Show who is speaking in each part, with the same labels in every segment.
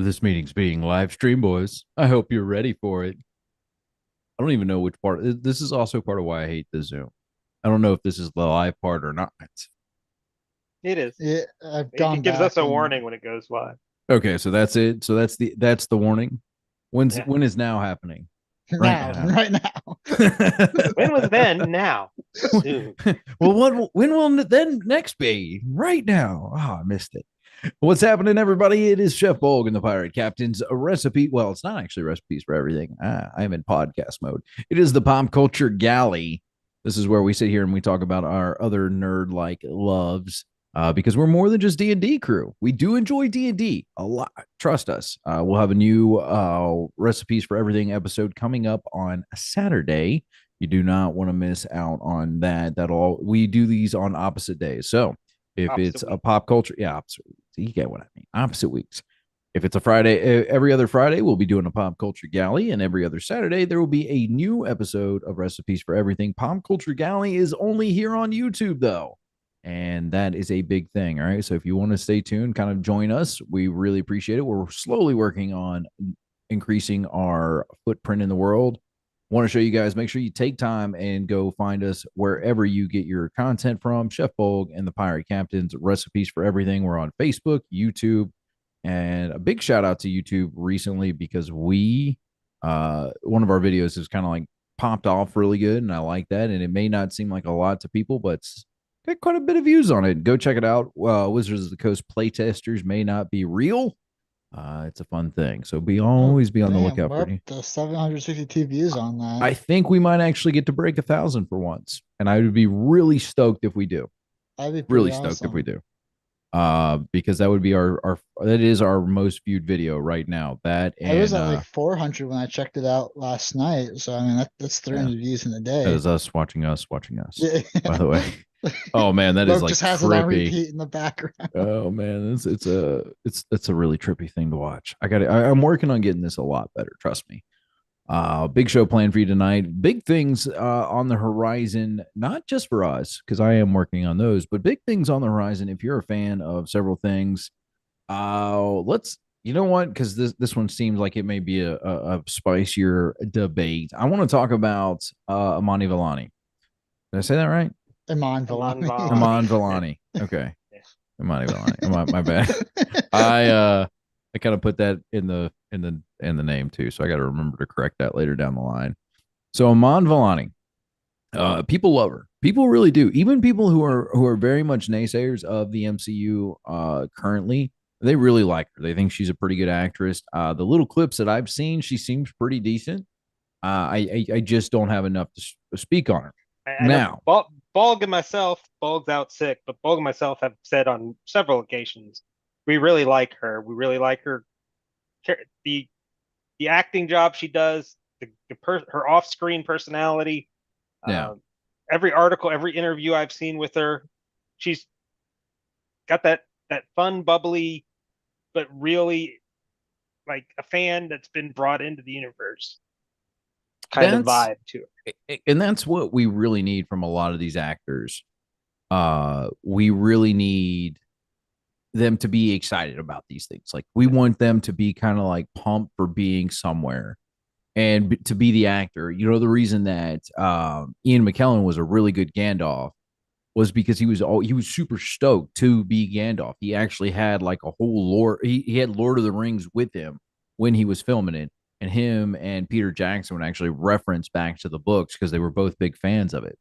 Speaker 1: This meeting's being live streamed, boys. I hope you're ready for it. I don't even know which part. This is also part of why I hate the Zoom. I don't know if this is the live part or not.
Speaker 2: It is.
Speaker 3: Yeah, I've
Speaker 2: It
Speaker 3: gone
Speaker 2: gives us
Speaker 3: back
Speaker 2: a
Speaker 3: and
Speaker 2: warning when it goes live.
Speaker 1: Okay, so that's it. So that's the warning.
Speaker 2: Yeah.
Speaker 1: When is now happening? Right
Speaker 3: now,
Speaker 1: now.
Speaker 3: right now.
Speaker 2: When was then? Now. Soon.
Speaker 1: Well, when will then next be? Right now. Oh, I missed it. What's happening, everybody? It is Chef Bolg and the Pirate Captain's a recipe. Well, it's not actually recipes for everything. I am in podcast mode. It is the Pop Culture Galley. This is where we sit here and we talk about our other nerd-like loves. Because we're more than just D&D crew. We do enjoy D&D a lot. Trust us. We'll have a new recipes for everything episode coming up on Saturday. You do not want to miss out on that. We do these on opposite days. So if
Speaker 2: Opposite
Speaker 1: it's a
Speaker 2: week.
Speaker 1: pop culture, yeah, opposite weeks. You get what I mean. Opposite weeks. If it's a Friday, every other Friday, we'll be doing a pop culture galley, and every other Saturday, there will be a new episode of Recipes for Everything. Pop Culture Galley is only here on YouTube, though. And that is a big thing. All right. So if you want to stay tuned, kind of join us, we really appreciate it. We're slowly working on increasing our footprint in the world. Want to show you guys, make sure you take time and go find us wherever you get your content from. Chef Bolg and the Pirate Captain's Recipes for Everything. We're on Facebook, YouTube, and a big shout out to YouTube recently because one of our videos is kind of like popped off really good, and I like that. And it may not seem like a lot to people, but it's got quite a bit of views on it. Go check it out. Wizards of the Coast playtesters may not be real. It's a fun thing, so always be on the
Speaker 3: Damn,
Speaker 1: lookout
Speaker 3: we're
Speaker 1: for
Speaker 3: up
Speaker 1: it.
Speaker 3: to 762 views on that.
Speaker 1: I think we might actually get to break 1,000 for once, and I would be really stoked if we do.
Speaker 3: That'd be
Speaker 1: Really
Speaker 3: pretty
Speaker 1: stoked if
Speaker 3: awesome.
Speaker 1: we do. Because that would be our that is our most viewed video right now. That
Speaker 3: I was
Speaker 1: and
Speaker 3: at like 400 when I checked it out last night. So I mean that's
Speaker 1: yeah,
Speaker 3: 300 views in a
Speaker 1: that
Speaker 3: day.
Speaker 1: is us watching us watching us.
Speaker 3: Yeah.
Speaker 1: By the way, oh man, that is
Speaker 3: Rogue
Speaker 1: like
Speaker 3: just has it on
Speaker 1: trippy.
Speaker 3: repeat in the background.
Speaker 1: Oh man, it's a really trippy thing to watch. I'm working on getting this a lot better. Trust me. Big show planned for you tonight. Big things on the horizon, not just for us, because I am working on those, but big things on the horizon. If you're a fan of several things, let's you know what? Because this one seems like it may be a spicier debate. I want to talk about Amani Vellani. Did I say that right?
Speaker 3: Iman
Speaker 2: Iman
Speaker 3: Vellani.
Speaker 1: Iman
Speaker 2: Vellani.
Speaker 1: Vellani. Okay. Imani Vellani. My bad. I kind of put that in the name too, so I got to remember to correct that later down the line. So Iman Vellani, people love her. People really do. Even people who are very much naysayers of the MCU currently, they really like her. They think she's a pretty good actress. The little clips that I've seen, she seems pretty decent. I just don't have enough to speak on her
Speaker 2: I know
Speaker 1: now.
Speaker 2: Bolg and myself, Bolg's out sick, but Bolg and myself have said on several occasions, we really like her. We really like her, the the acting job she does, her off-screen personality.
Speaker 1: Yeah.
Speaker 2: Every article, every interview I've seen with her, she's got that fun, bubbly, but really like a fan that's been brought into the universe kind of
Speaker 1: That's
Speaker 2: vibe to her.
Speaker 1: and that's what we really need from a lot of these actors. We really need them to be excited about these things. Like we want them to be kind of like pumped for being somewhere and to be the actor. You know, the reason that Ian McKellen was a really good Gandalf was because he was super stoked to be Gandalf. He actually had like a whole lore. He had Lord of the Rings with him when he was filming it, and him and Peter Jackson would actually reference back to the books because they were both big fans of it.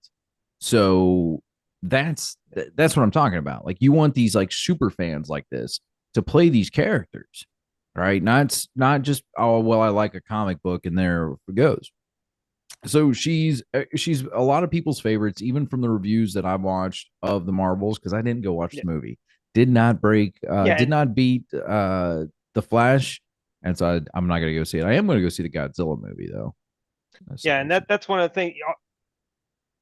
Speaker 1: So that's what I'm talking about. Like you want these like super fans like this to play these characters, right? Not just oh well, I like a comic book and there it goes. So she's a lot of people's favorites, even from the reviews that I've watched of the Marvels, because I didn't go watch
Speaker 2: Yeah,
Speaker 1: the movie. Did not break,
Speaker 2: yeah,
Speaker 1: did not beat the Flash, and so I'm not gonna go see it. I am gonna go see the Godzilla movie though. So
Speaker 2: yeah, and that's one of the things.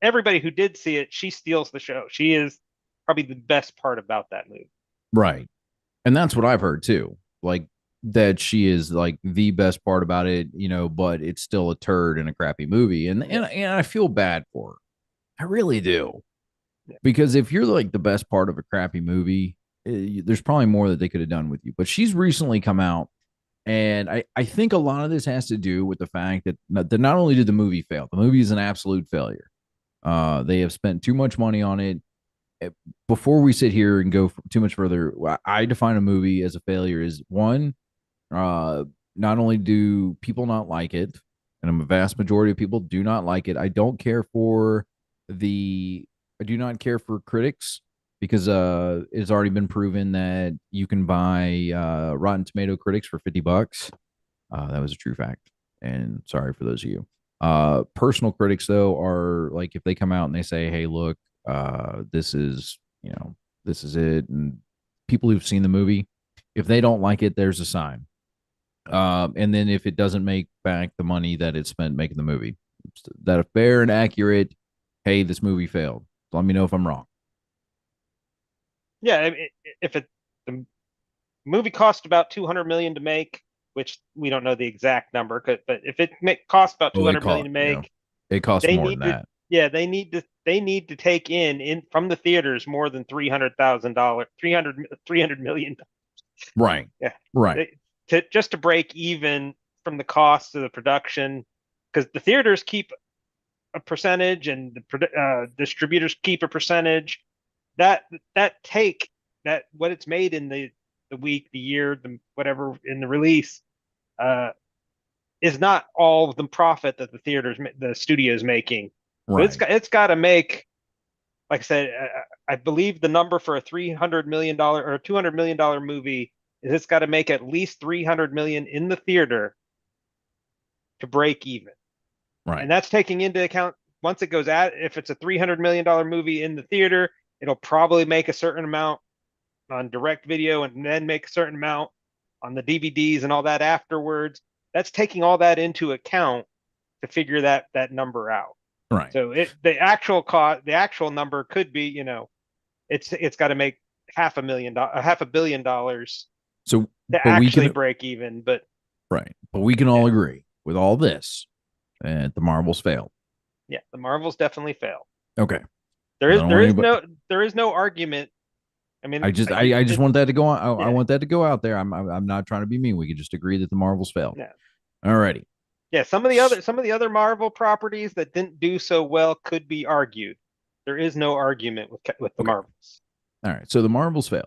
Speaker 2: Everybody who did see it, she steals the show. She is probably the best part about that movie.
Speaker 1: right, and that's what I've heard too. Like that she is like the best part about it, you know, but it's still a turd in a crappy movie, and I feel bad for her. I really do.
Speaker 2: Yeah.
Speaker 1: Because if you're like the best part of a crappy movie, there's probably more that they could have done with you. But she's recently come out And I think a lot of this has to do with the fact that not only did the movie fail, the movie is an absolute failure. They have spent too much money on it. Before we sit here and go too much further, I define a movie as a failure is one, not only do people not like it, and a vast majority of people do not like it. I don't care for the I do not care for critics because it's already been proven that you can buy Rotten Tomato critics for $50. That was a true fact. And sorry for those of you. Personal critics though are like if they come out and they say, "Hey, look, this is this is it," and people who've seen the movie, if they don't like it, there's a sign. And then if it doesn't make back the money that it spent making the movie, that a fair and accurate, hey, this movie failed. Let me know if I'm wrong.
Speaker 2: Yeah, if the movie cost about 200 million to make, which we don't know the exact number, but if it cost about 200 million to make,
Speaker 1: it costs
Speaker 2: they
Speaker 1: more
Speaker 2: need
Speaker 1: than
Speaker 2: to,
Speaker 1: that.
Speaker 2: yeah, they need to take in from the theaters more than $300,000, 300 million.
Speaker 1: Right.
Speaker 2: Yeah.
Speaker 1: Right.
Speaker 2: Just to break even from the cost of the production, because the theaters keep a percentage and the distributors keep a percentage. That take that what it's made in the week, the year, the whatever in the release, is not all the profit that the studio is making.
Speaker 1: Right.
Speaker 2: So it's got to make, like I said, I believe the number for a $300 million or $200 million movie is it's got to make at least 300 million in the theater to break even.
Speaker 1: Right.
Speaker 2: And that's taking into account once it goes out, if it's a $300 million movie in the theater, it'll probably make a certain amount on direct video and then make a certain amount on the DVDs and all that afterwards. That's taking all that into account to figure that number out.
Speaker 1: Right.
Speaker 2: So the actual cost, the actual number could be, it's got to make $500 million
Speaker 1: so
Speaker 2: to actually break even. But
Speaker 1: right, but we can all agree with all this that the Marvels failed.
Speaker 2: Yeah, the Marvels definitely failed.
Speaker 1: Okay,
Speaker 2: there is no argument. I mean,
Speaker 1: I just want that to go on. I want that to go out there. I'm not trying to be mean. We can just agree that the Marvels failed.
Speaker 2: Yeah.
Speaker 1: Alrighty.
Speaker 2: Yeah, some of the other Marvel properties that didn't do so well could be argued. There is no argument with the Marvels.
Speaker 1: All right, so the Marvels failed,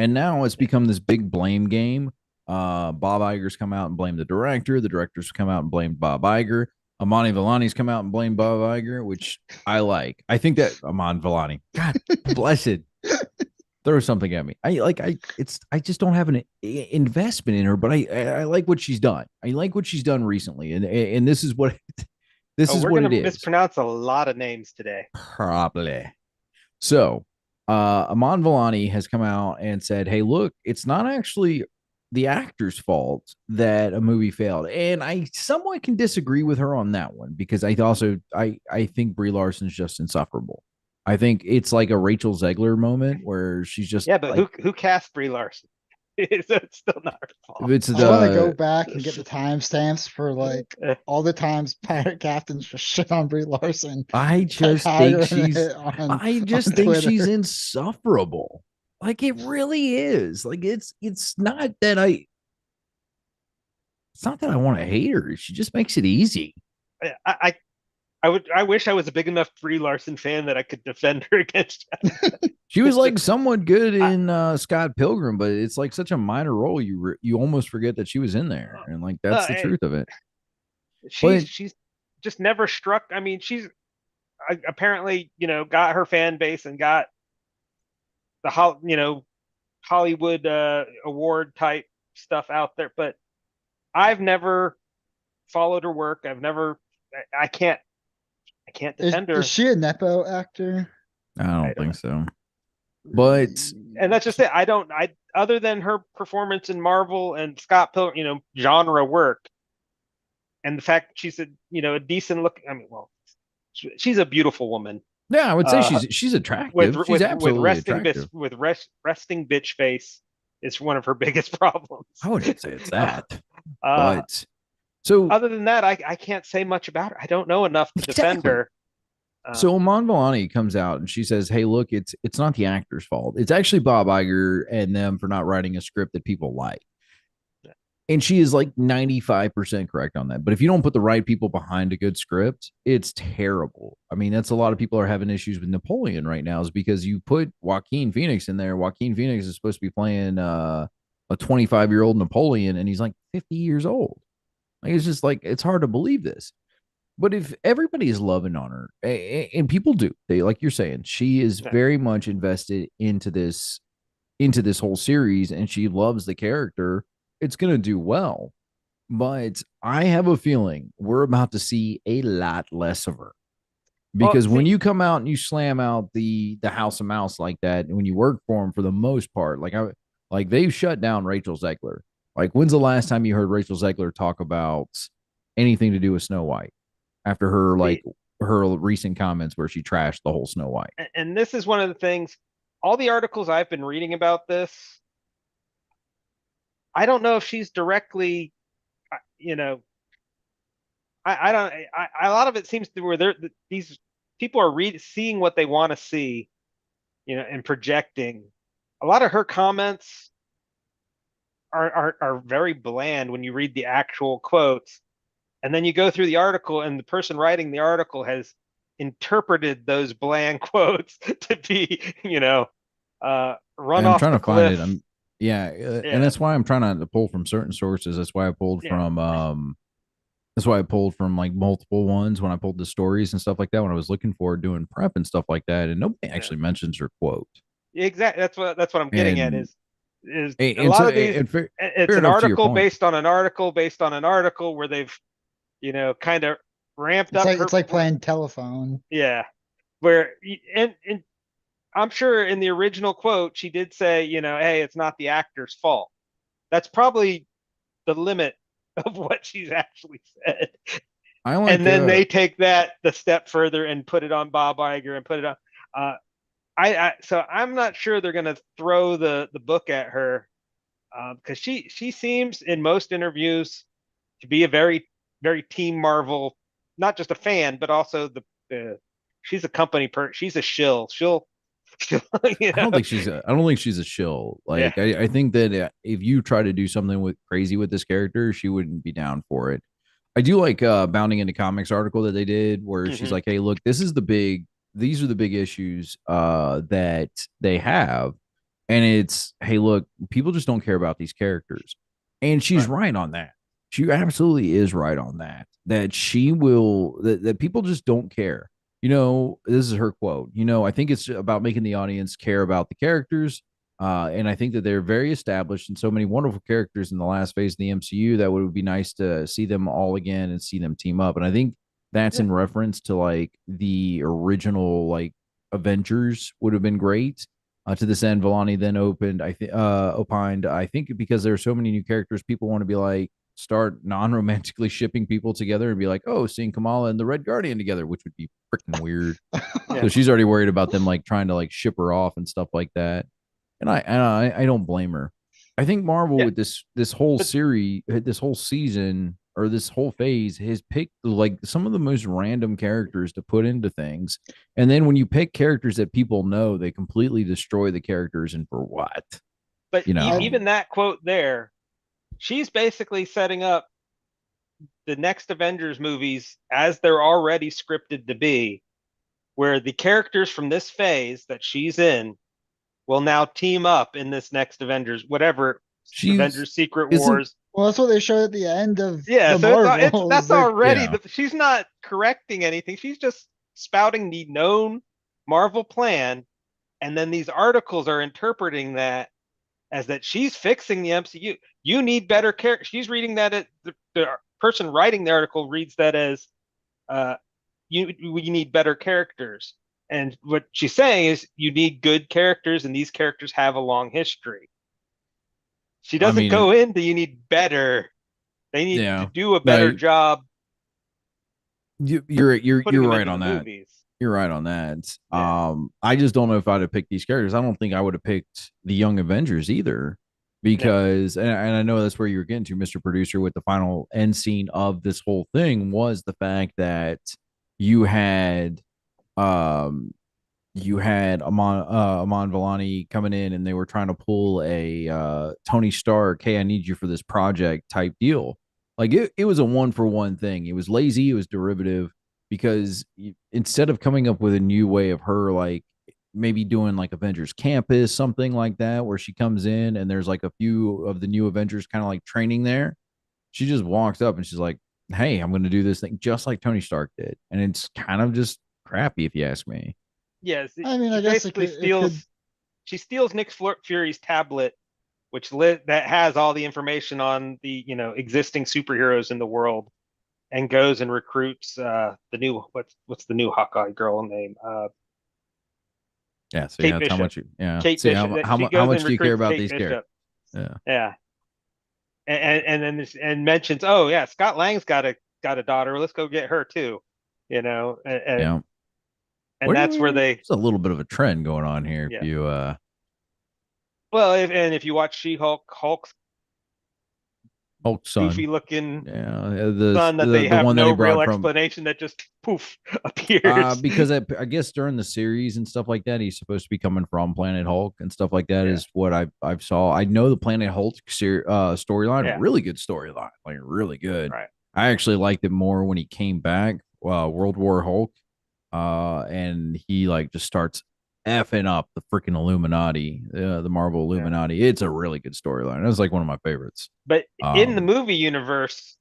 Speaker 1: and now it's become this big blame game. Bob Iger's come out and blamed the director. The director's come out and blamed Bob Iger. Amani Vellani's come out and blamed Bob Iger, which I like. I think that Aman Vellani, God bless it, throw something at me. I just don't have an investment in her, but I like what she's done. I like what she's done recently, and this is what this is what it is. We're gonna
Speaker 2: mispronounce a lot of names today.
Speaker 1: Probably. So, Iman Vellani has come out and said, "Hey, look, it's not actually the actor's fault that a movie failed," and I somewhat can disagree with her on that one because I think Brie Larson's just insufferable. I think it's like a Rachel Zegler moment where she's just
Speaker 2: but who cast Brie Larson? It's still not her fault.
Speaker 3: I want to go back and get the timestamps for like all the times pirate captains just shit on Brie Larson.
Speaker 1: I just think she's insufferable. Like it really is. Like it's not that I want to hate her. She just makes it easy.
Speaker 2: I wish I was a big enough Brie Larson fan that I could defend her against that.
Speaker 1: She was like somewhat good in Scott Pilgrim, but it's like such a minor role. You almost forget that she was in there, and like that's the truth of it.
Speaker 2: She's just never struck. I mean, she's apparently got her fan base and got the Hollywood award type stuff out there, but I've never followed her work. I can't defend her.
Speaker 3: Is she a Nepo actor?
Speaker 1: I don't think so. But
Speaker 2: and that's just it. Other than her performance in Marvel and Scott Pilgrim, genre work, and the fact that she's a decent look. I mean, well, she's a beautiful woman.
Speaker 1: Yeah, I would say she's attractive. She's absolutely attractive.
Speaker 2: With resting bitch face is one of her biggest problems.
Speaker 1: I wouldn't say it's that. But so
Speaker 2: other than that, I can't say much about her. I don't know enough to defend her.
Speaker 1: So Iman Vellani comes out and she says, "Hey, look, it's not the actor's fault. It's actually Bob Iger and them for not writing a script that people like." and she is like 95% correct on that. But if you don't put the right people behind a good script, it's terrible. I mean, that's a lot of people are having issues with Napoleon right now, is because you put Joaquin Phoenix in there. Joaquin Phoenix is supposed to be playing a 25-year-old Napoleon, and he's like 50 years old. Like, it's just like, it's hard to believe this. But if everybody is loving on her, and people do, they, like you're saying, she is
Speaker 2: Yeah.
Speaker 1: very much invested into this whole series, and she loves the character, it's going to do well. But I have a feeling we're about to see a lot less of her,
Speaker 2: Well,
Speaker 1: because when
Speaker 2: see,
Speaker 1: you come out and you slam out the House of Mouse like that, and when you work for them for the most part, like they've shut down Rachel Zegler. Like, when's the last time you heard Rachel Zegler talk about anything to do with Snow White after
Speaker 2: see,
Speaker 1: her recent comments where she trashed the whole Snow White?
Speaker 2: and this is one of the things. All the articles I've been reading about this, I don't know if she's directly, you know, I don't. A lot of it seems to where these people are seeing what they want to see, and projecting. A lot of her comments are very bland when you read the actual quotes, and then you go through the article, and the person writing the article has interpreted those bland quotes to be, run
Speaker 1: And I'm
Speaker 2: off
Speaker 1: trying
Speaker 2: the
Speaker 1: to find it.
Speaker 2: cliff.
Speaker 1: And
Speaker 2: Yeah,
Speaker 1: that's why I'm trying to pull from certain sources. That's why I pulled
Speaker 2: yeah,
Speaker 1: from that's why I pulled from like multiple ones when I pulled the stories and stuff like that when I was looking for doing prep and stuff like that. And nobody
Speaker 2: yeah.
Speaker 1: actually mentions her quote.
Speaker 2: Exactly. That's what I'm getting at
Speaker 1: And
Speaker 2: is a
Speaker 1: and so
Speaker 2: lot of these.
Speaker 1: and fair,
Speaker 2: It's
Speaker 1: fair
Speaker 2: an
Speaker 1: enough to your
Speaker 2: article
Speaker 1: point.
Speaker 2: based on an article based on an article where they've kind of ramped
Speaker 3: It's
Speaker 2: up
Speaker 3: like
Speaker 2: her.
Speaker 3: it's like playing telephone.
Speaker 2: Yeah, where and I'm sure in the original quote she did say, hey, it's not the actor's fault. That's probably the limit of what she's actually said.
Speaker 1: I
Speaker 2: And
Speaker 1: like
Speaker 2: then they take that the step further and put it on Bob Iger and put it on. Uh, so I'm not sure they're going to throw the book at her, because she seems in most interviews to be a very very Team Marvel, not just a fan, but also the she's a she's a shill. She'll you know
Speaker 1: I don't think she's a shill.
Speaker 2: yeah.
Speaker 1: Like, I think that if you try to do something with crazy with this character, she wouldn't be down for it. I do like Bounding into Comics article that they did where she's
Speaker 2: Hmm.
Speaker 1: like, "Hey, look, these are the big issues that they have." And it's, "Hey, look, people just don't care about these characters." And she's
Speaker 2: Right.
Speaker 1: right on that. She absolutely is right on that. That people just don't care. This is her quote. I think it's about making the audience care about the characters. And I think that they're very established and so many wonderful characters in the last phase of the MCU that would be nice to see them all again and see them team up. And I think that's
Speaker 2: Yeah.
Speaker 1: in reference to like the original like Avengers would have been great. To this end, Vellani then opined, I think because there are so many new characters, people want to be like, start non-romantically shipping people together and be like, oh, seeing Kamala and the Red Guardian together, which would be freaking weird.
Speaker 2: Yeah.
Speaker 1: So she's already worried about them like trying to like ship her off and stuff like that. And I don't blame her. I think Marvel
Speaker 2: Yeah.
Speaker 1: with this whole
Speaker 2: But
Speaker 1: series, this whole season, or this whole phase has picked like some of the most random characters to put into things. And then when you pick characters that people know, they completely destroy the characters. And for what?
Speaker 2: but
Speaker 1: You
Speaker 3: I
Speaker 1: know,
Speaker 2: even that quote there, she's basically setting up the next Avengers movies as they're already scripted to be, where the characters from this phase that she's in will now team up in this next Avengers, whatever,
Speaker 1: she's
Speaker 2: Avengers Secret
Speaker 1: isn't
Speaker 2: Wars.
Speaker 3: Well, that's what they showed at the end of
Speaker 2: Yeah,
Speaker 3: the
Speaker 2: so it's
Speaker 3: Marvels.
Speaker 2: that's
Speaker 3: They're
Speaker 2: already
Speaker 1: yeah.
Speaker 2: she's not correcting anything. She's just spouting the known Marvel plan, and then these articles are interpreting that as that she's fixing the MCU. You need better characters. She's reading that the person writing the article reads that as uh, we need better characters. And what she's saying is you need good characters, and these characters have a long history. She
Speaker 1: I
Speaker 2: doesn't
Speaker 1: mean,
Speaker 2: go into you need better. They need to
Speaker 1: yeah.
Speaker 2: do a better
Speaker 1: No,
Speaker 2: job
Speaker 1: you're
Speaker 2: putting them
Speaker 1: right
Speaker 2: into the
Speaker 1: on that.
Speaker 2: movies.
Speaker 1: You're right on that.
Speaker 2: Yeah.
Speaker 1: I just don't know if I'd have picked these characters. I don't think I would have picked the Young Avengers either,
Speaker 2: No.
Speaker 1: because and I know that's where you're getting to, Mr. Producer, with the final end scene of this whole thing was the fact that you had um you had Iman Vellani coming in, and they were trying to pull a Tony Stark, hey, I need you for this project type deal. Like it was a one for one thing. It was lazy, it was derivative, because instead of coming up with a new way of her, like maybe doing like Avengers Campus, something like that, where she comes in and there's like a few of the new Avengers kind of like training there, she just walks up and she's like, hey, I'm going to do this thing just like Tony Stark did. And it's kind of just crappy, if you ask me.
Speaker 2: Yes,
Speaker 3: I mean,
Speaker 2: she
Speaker 3: I guess
Speaker 2: basically
Speaker 3: it could.
Speaker 2: she steals Nick Fury's tablet, which that has all the information on the existing superheroes in the world, and goes and recruits the new what's the new Hawkeye girl name?
Speaker 1: Yeah. So
Speaker 2: Kate
Speaker 1: yeah, that's how
Speaker 2: Bishop.
Speaker 1: much you, yeah.
Speaker 2: Kate
Speaker 1: See
Speaker 2: Bishop. She
Speaker 1: how
Speaker 2: goes
Speaker 1: much
Speaker 2: and
Speaker 1: do you care
Speaker 2: recruits
Speaker 1: about
Speaker 2: Kate
Speaker 1: these characters?
Speaker 2: Bishop.
Speaker 1: Yeah.
Speaker 2: Yeah, and mentions, oh yeah, Scott Lang's got a daughter. Let's go get her too.
Speaker 1: Yeah.
Speaker 2: And that's where they,
Speaker 1: There's a little bit of a trend going on here. If
Speaker 2: yeah.
Speaker 1: you
Speaker 2: Well, if you watch She-Hulk, Hulk's
Speaker 1: Hulk son,
Speaker 2: goofy looking
Speaker 1: yeah,
Speaker 2: son that they
Speaker 1: the
Speaker 2: have
Speaker 1: one that he
Speaker 2: no real
Speaker 1: brought from
Speaker 2: explanation, that just poof appears.
Speaker 1: because I guess during the series and stuff like that, he's supposed to be coming from Planet Hulk and stuff like that.
Speaker 2: Yeah,
Speaker 1: Is what I've saw. I know the Planet Hulk storyline,
Speaker 2: yeah,
Speaker 1: really good storyline, like really good.
Speaker 2: right.
Speaker 1: I actually liked it more when he came back, World War Hulk, and he like just starts effing up the freaking Illuminati, the Marvel
Speaker 2: Yeah.
Speaker 1: Illuminati. It's a really good storyline. It was like one of my favorites.
Speaker 2: But in the
Speaker 1: Um,
Speaker 2: movie universe,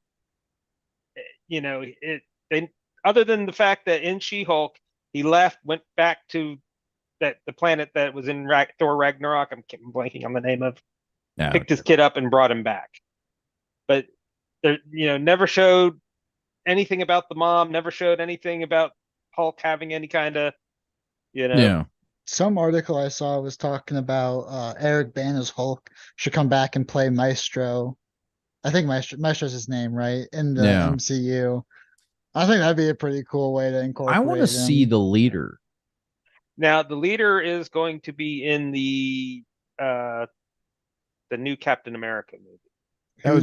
Speaker 2: it they other than the fact that in She-Hulk he left, went back to the planet that was in Thor Ragnarok. I'm blanking on the name of.
Speaker 1: yeah,
Speaker 2: Picked his kid up and brought him back, but never showed anything about the mom. Never showed anything about Hulk having any kind of you know.
Speaker 1: yeah,
Speaker 3: Some article I saw was talking about Eric Bana's Hulk should come back and play Maestro. I think Maestro's his name, right? In the
Speaker 1: yeah.
Speaker 3: MCU. I think that'd be a pretty cool way to
Speaker 1: I want to
Speaker 3: incorporate
Speaker 1: see
Speaker 3: him.
Speaker 1: the leader.
Speaker 2: Now the leader is going to be in uh the new Captain America movie.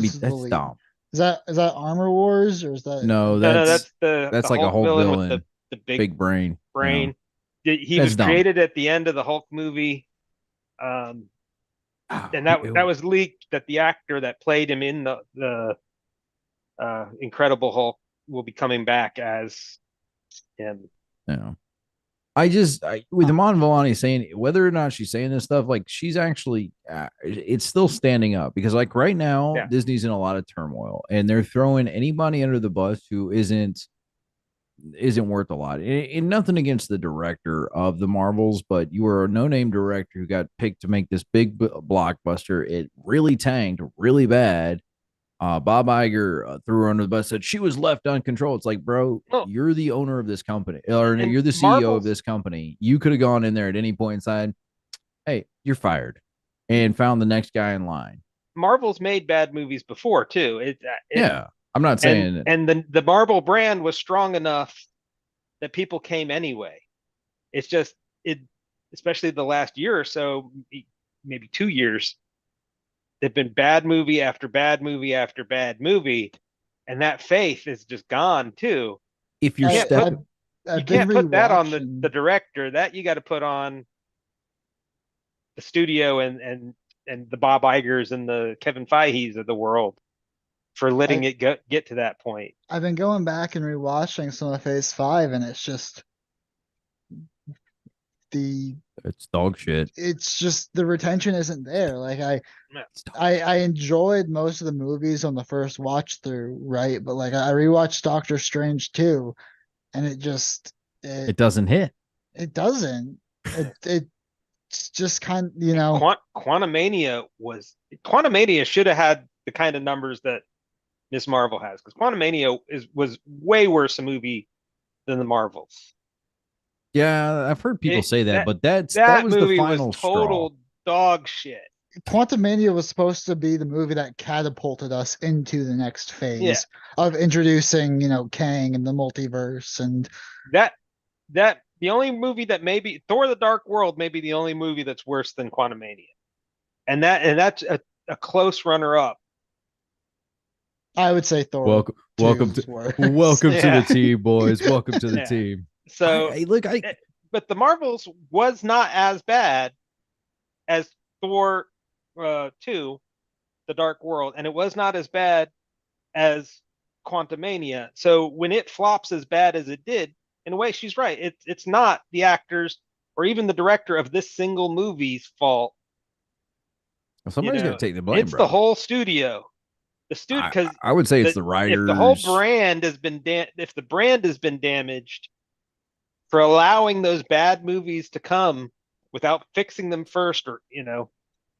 Speaker 3: Who's the
Speaker 1: That's
Speaker 3: lead?
Speaker 1: dumb.
Speaker 3: Is that Armor Wars or is that
Speaker 1: No,
Speaker 2: No,
Speaker 3: DC?
Speaker 2: that's the
Speaker 1: that's like a
Speaker 2: Hulk
Speaker 1: Hulk
Speaker 2: villain with
Speaker 1: villain,
Speaker 2: the big
Speaker 1: big brain. Yeah,
Speaker 2: brain. He
Speaker 1: that's
Speaker 2: was
Speaker 1: dumb.
Speaker 2: created at the end of the Hulk movie, um,
Speaker 1: Oh,
Speaker 2: and that was leaked that the actor that played him in the Incredible Hulk will be coming back as him.
Speaker 1: yeah. With Iman Vellani saying whether or not she's saying this stuff, like she's actually, it's still standing up because like right now
Speaker 2: Yeah,
Speaker 1: Disney's in a lot of turmoil and they're throwing anybody under the bus who isn't worth a lot. And nothing against the director of the Marvels, but you were a no-name director who got picked to make this big blockbuster. It really tanked really bad. Bob Iger threw her under the bus, said she was left uncontrolled. It's like, bro,
Speaker 2: well,
Speaker 1: you're the owner of this company, or
Speaker 2: and
Speaker 1: you're the CEO of
Speaker 2: Marvel's
Speaker 1: this company. You could have gone in there at any point and said, hey, you're fired, and found the next guy in line.
Speaker 2: Marvel's made bad movies before too.
Speaker 1: Yeah, I'm not saying it.
Speaker 2: And the Marvel brand was strong enough that people came anyway. It's just it, especially the last year or so, maybe 2 years, they've been bad movie after bad movie after bad movie, and that faith is just gone too.
Speaker 1: If
Speaker 2: You
Speaker 1: you're
Speaker 3: I,
Speaker 2: can't put
Speaker 3: I've,
Speaker 1: stepping,
Speaker 2: you
Speaker 3: I've been
Speaker 2: can't put that on the
Speaker 3: rewatching.
Speaker 2: director. That you got to put on the studio and the Bob Igers and the Kevin Feige's of the world for letting
Speaker 3: I
Speaker 2: it get to that point.
Speaker 3: I've been going back and rewatching some of Phase 5, and it's just the
Speaker 1: it's dog shit.
Speaker 3: it's just the retention isn't there. Like
Speaker 1: It's dog
Speaker 3: I enjoyed most of the movies on the first watch through, right? But like I rewatched Doctor Strange too, and it just
Speaker 1: it doesn't hit.
Speaker 3: it doesn't. It's just kind you know,
Speaker 2: Quantumania should have had the kind of numbers that Miss Marvel has, because Quantumania was way worse a movie than the Marvels.
Speaker 1: Yeah, I've heard people
Speaker 2: It
Speaker 1: say that, but that
Speaker 2: that
Speaker 1: was the
Speaker 2: movie was
Speaker 1: final straw.
Speaker 2: total dog shit.
Speaker 3: Quantumania was supposed to be the movie that catapulted us into the next
Speaker 2: Yeah,
Speaker 3: phase of introducing, Kang and the multiverse and
Speaker 2: that the only movie that maybe Thor: The Dark World may be the only movie that's worse than Quantumania, and that's a close runner up.
Speaker 3: I would say Thor
Speaker 1: Welcome,
Speaker 3: 2
Speaker 1: welcome to
Speaker 3: is worse.
Speaker 1: welcome to the
Speaker 2: Yeah,
Speaker 1: team, boys. Welcome to the
Speaker 2: yeah.
Speaker 1: team.
Speaker 2: So
Speaker 1: I look, I
Speaker 2: eh, but the Marvels was not as bad as Thor 2, The Dark World, and it was not as bad as Quantumania. So when it flops as bad as it did, in a way, she's right. It's not the actors or even the director of this single movie's fault.
Speaker 1: Well, somebody's got to take the blame,
Speaker 2: It's the
Speaker 1: brother.
Speaker 2: whole studio. The studio, because
Speaker 1: I would say it's the
Speaker 2: if the whole
Speaker 1: writers.
Speaker 2: brand has been if the brand has been damaged for allowing those bad movies to come without fixing them first, or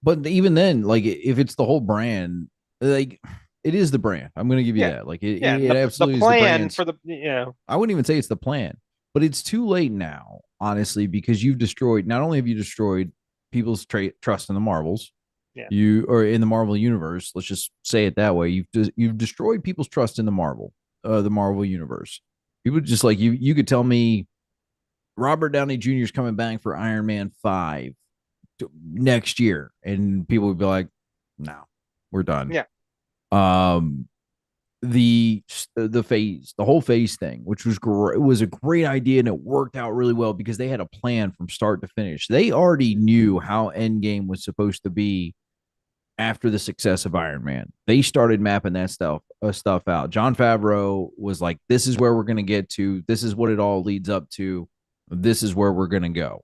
Speaker 1: But even then, like if it's the whole brand, like it is the brand. I'm going to give you
Speaker 2: yeah,
Speaker 1: that. Like it,
Speaker 2: yeah,
Speaker 1: it
Speaker 2: the
Speaker 1: absolutely is the
Speaker 2: plan
Speaker 1: brand's.
Speaker 2: for the
Speaker 1: I wouldn't even say it's the plan, but it's too late now, honestly, because you've destroyed. Not only have you destroyed people's trust in the Marvels,
Speaker 2: yeah.
Speaker 1: you or in the Marvel universe. Let's just say it that way. You've destroyed people's trust in the Marvel universe. People just like you. You could tell me Robert Downey Jr. is coming back for Iron Man 5 next year, and people would be like, "No, we're done."
Speaker 2: Yeah.
Speaker 1: Um, the whole phase thing, which was great, was a great idea, and it worked out really well because they had a plan from start to finish. They already knew how Endgame was supposed to be after the success of Iron Man. They started mapping that stuff out. John Favreau was like, "This is where we're going to get to. This is what it all leads up to. This is where we're going to go.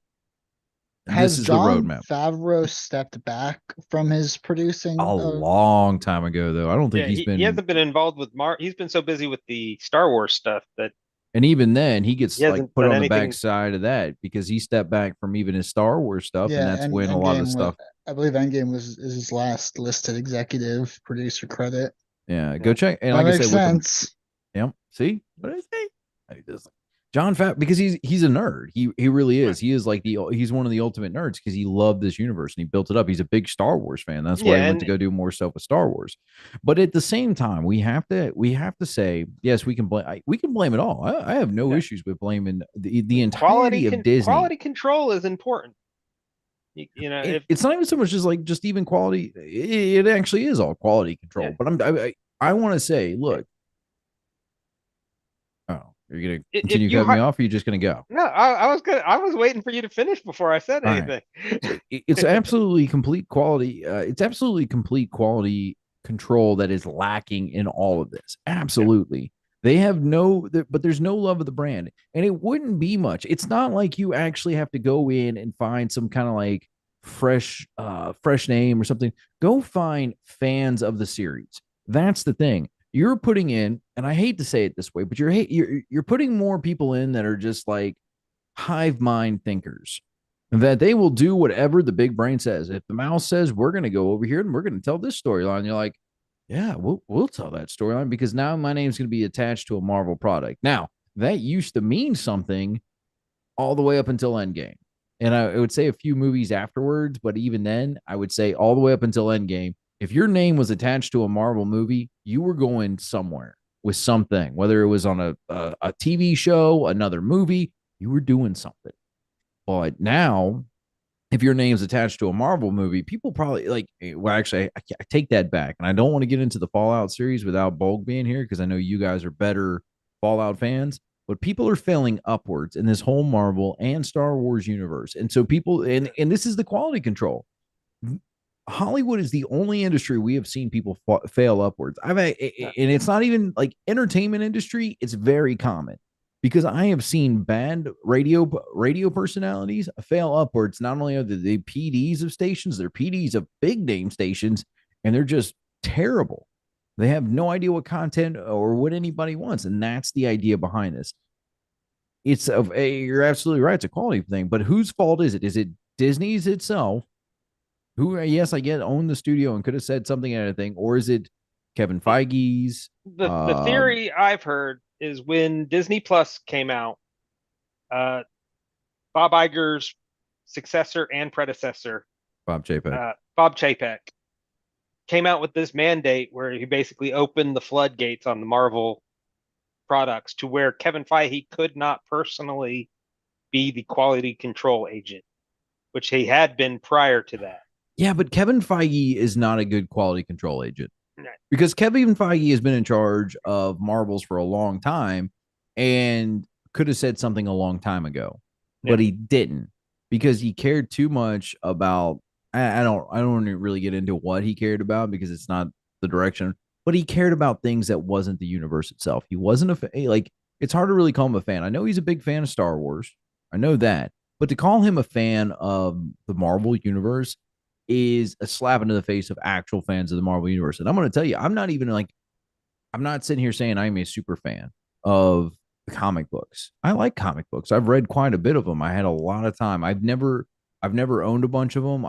Speaker 1: This
Speaker 3: Has
Speaker 1: is the
Speaker 3: John
Speaker 1: roadmap."
Speaker 3: Favreau stepped back from his producing
Speaker 1: A
Speaker 3: of?
Speaker 1: long time ago, though. I don't think
Speaker 2: Yeah,
Speaker 1: he's
Speaker 2: he
Speaker 1: been.
Speaker 2: hasn't been involved with He's been so busy with the Star Wars stuff that
Speaker 1: And even then, he
Speaker 2: he
Speaker 1: gets like
Speaker 2: hasn't
Speaker 1: put
Speaker 2: done
Speaker 1: on the
Speaker 2: anything.
Speaker 1: backside of that because he stepped back from even his Star Wars stuff, and
Speaker 3: Yeah,
Speaker 1: that's
Speaker 3: and
Speaker 1: when a lot of
Speaker 3: Endgame was,
Speaker 1: stuff.
Speaker 3: I believe Endgame was is his last listed executive producer credit.
Speaker 1: Yeah, go
Speaker 2: Yeah.
Speaker 1: check. And
Speaker 3: That
Speaker 1: like I
Speaker 3: makes
Speaker 1: said, with the
Speaker 3: sense.
Speaker 1: yeah, see what did I say? John Fat because he's a nerd. He really is. He is like he's one of the ultimate nerds because he loved this universe and he built it up. He's a big Star Wars fan. That's why he
Speaker 2: Yeah,
Speaker 1: went to go do more stuff with Star Wars. But at the same time, we have to say yes, we can blame it all. I have no
Speaker 2: yeah.
Speaker 1: issues with blaming the entirety of Disney.
Speaker 2: Quality control is important. If
Speaker 1: It's not even so much as like just even quality. It actually is all quality
Speaker 2: yeah,
Speaker 1: control. But I want to say,
Speaker 2: yeah.
Speaker 1: look. Oh, you're gonna
Speaker 2: If
Speaker 1: continue
Speaker 2: you
Speaker 1: cutting me off, or you're just gonna go?
Speaker 2: no, I was waiting for you to finish before I said
Speaker 1: All right.
Speaker 2: anything.
Speaker 1: So it's absolutely complete quality. It's absolutely complete quality control that is lacking in all of this.
Speaker 2: Yeah,
Speaker 1: Absolutely. They have but there's no love of the brand. And it wouldn't be much. It's not like you actually have to go in and find some kind of like fresh name or something. Go find fans of the series. That's the thing. You're putting in, and I hate to say it this way, but you're putting more people in that are just like hive mind thinkers that they will do whatever the big brain says. If the mouse says we're going to go over here and we're going to tell this storyline, you're like, yeah, we'll tell that storyline because now my name's going to be attached to a Marvel product. Now that used to mean something all the way up until Endgame, and I would say a few movies afterwards. But even then, I would say all the way up until Endgame, if your name was attached to a Marvel movie, you were going somewhere with something, whether it was on a TV show, another movie, you were doing something. But now, if your name's attached to a Marvel movie, people probably like. Well, actually, I take that back, and I don't want to get into the Fallout series without Bulk being here because I know you guys are better Fallout fans. But people are failing upwards in this whole Marvel and Star Wars universe, and so people, and this is the quality control. Hollywood is the only industry we have seen people fail upwards. And it's not even like entertainment industry. It's very common because I have seen band radio personalities fail upwards. Not only are they PDs of stations, they're PDs of big name stations, and they're just terrible. They have no idea what content or what anybody wants, and that's the idea behind this. You're absolutely right. It's a quality thing, but whose fault is it? Is it Disney's itself? Who, yes, I get owned the studio and could have said something and anything, or is it Kevin Feige's?
Speaker 2: the theory I've heard is when Disney Plus came out, uh, Bob Iger's successor and predecessor,
Speaker 1: Bob Chapek.
Speaker 2: Bob Chapek, came out with this mandate where he basically opened the floodgates on the Marvel products to where Kevin Feige could not personally be the quality control agent, which he had been prior to that.
Speaker 1: Yeah, but Kevin Feige is not a good quality control agent
Speaker 2: Right.
Speaker 1: because Kevin Feige has been in charge of Marvels for a long time and could have said something a long time ago. but
Speaker 2: Yeah.
Speaker 1: he didn't because he cared too much about. I don't really get into what he cared about because it's not the direction. But he cared about things that wasn't the universe itself. He wasn't like it's hard to really call him a fan. I know he's a big fan of Star Wars. I know that, but to call him a fan of the Marvel universe is a slap into the face of actual fans of the Marvel universe. And I'm going to tell you, I'm not sitting here saying I'm a super fan of the comic books. I like comic books. I've read quite a bit of them. I had a lot of time. I've never owned a bunch of them.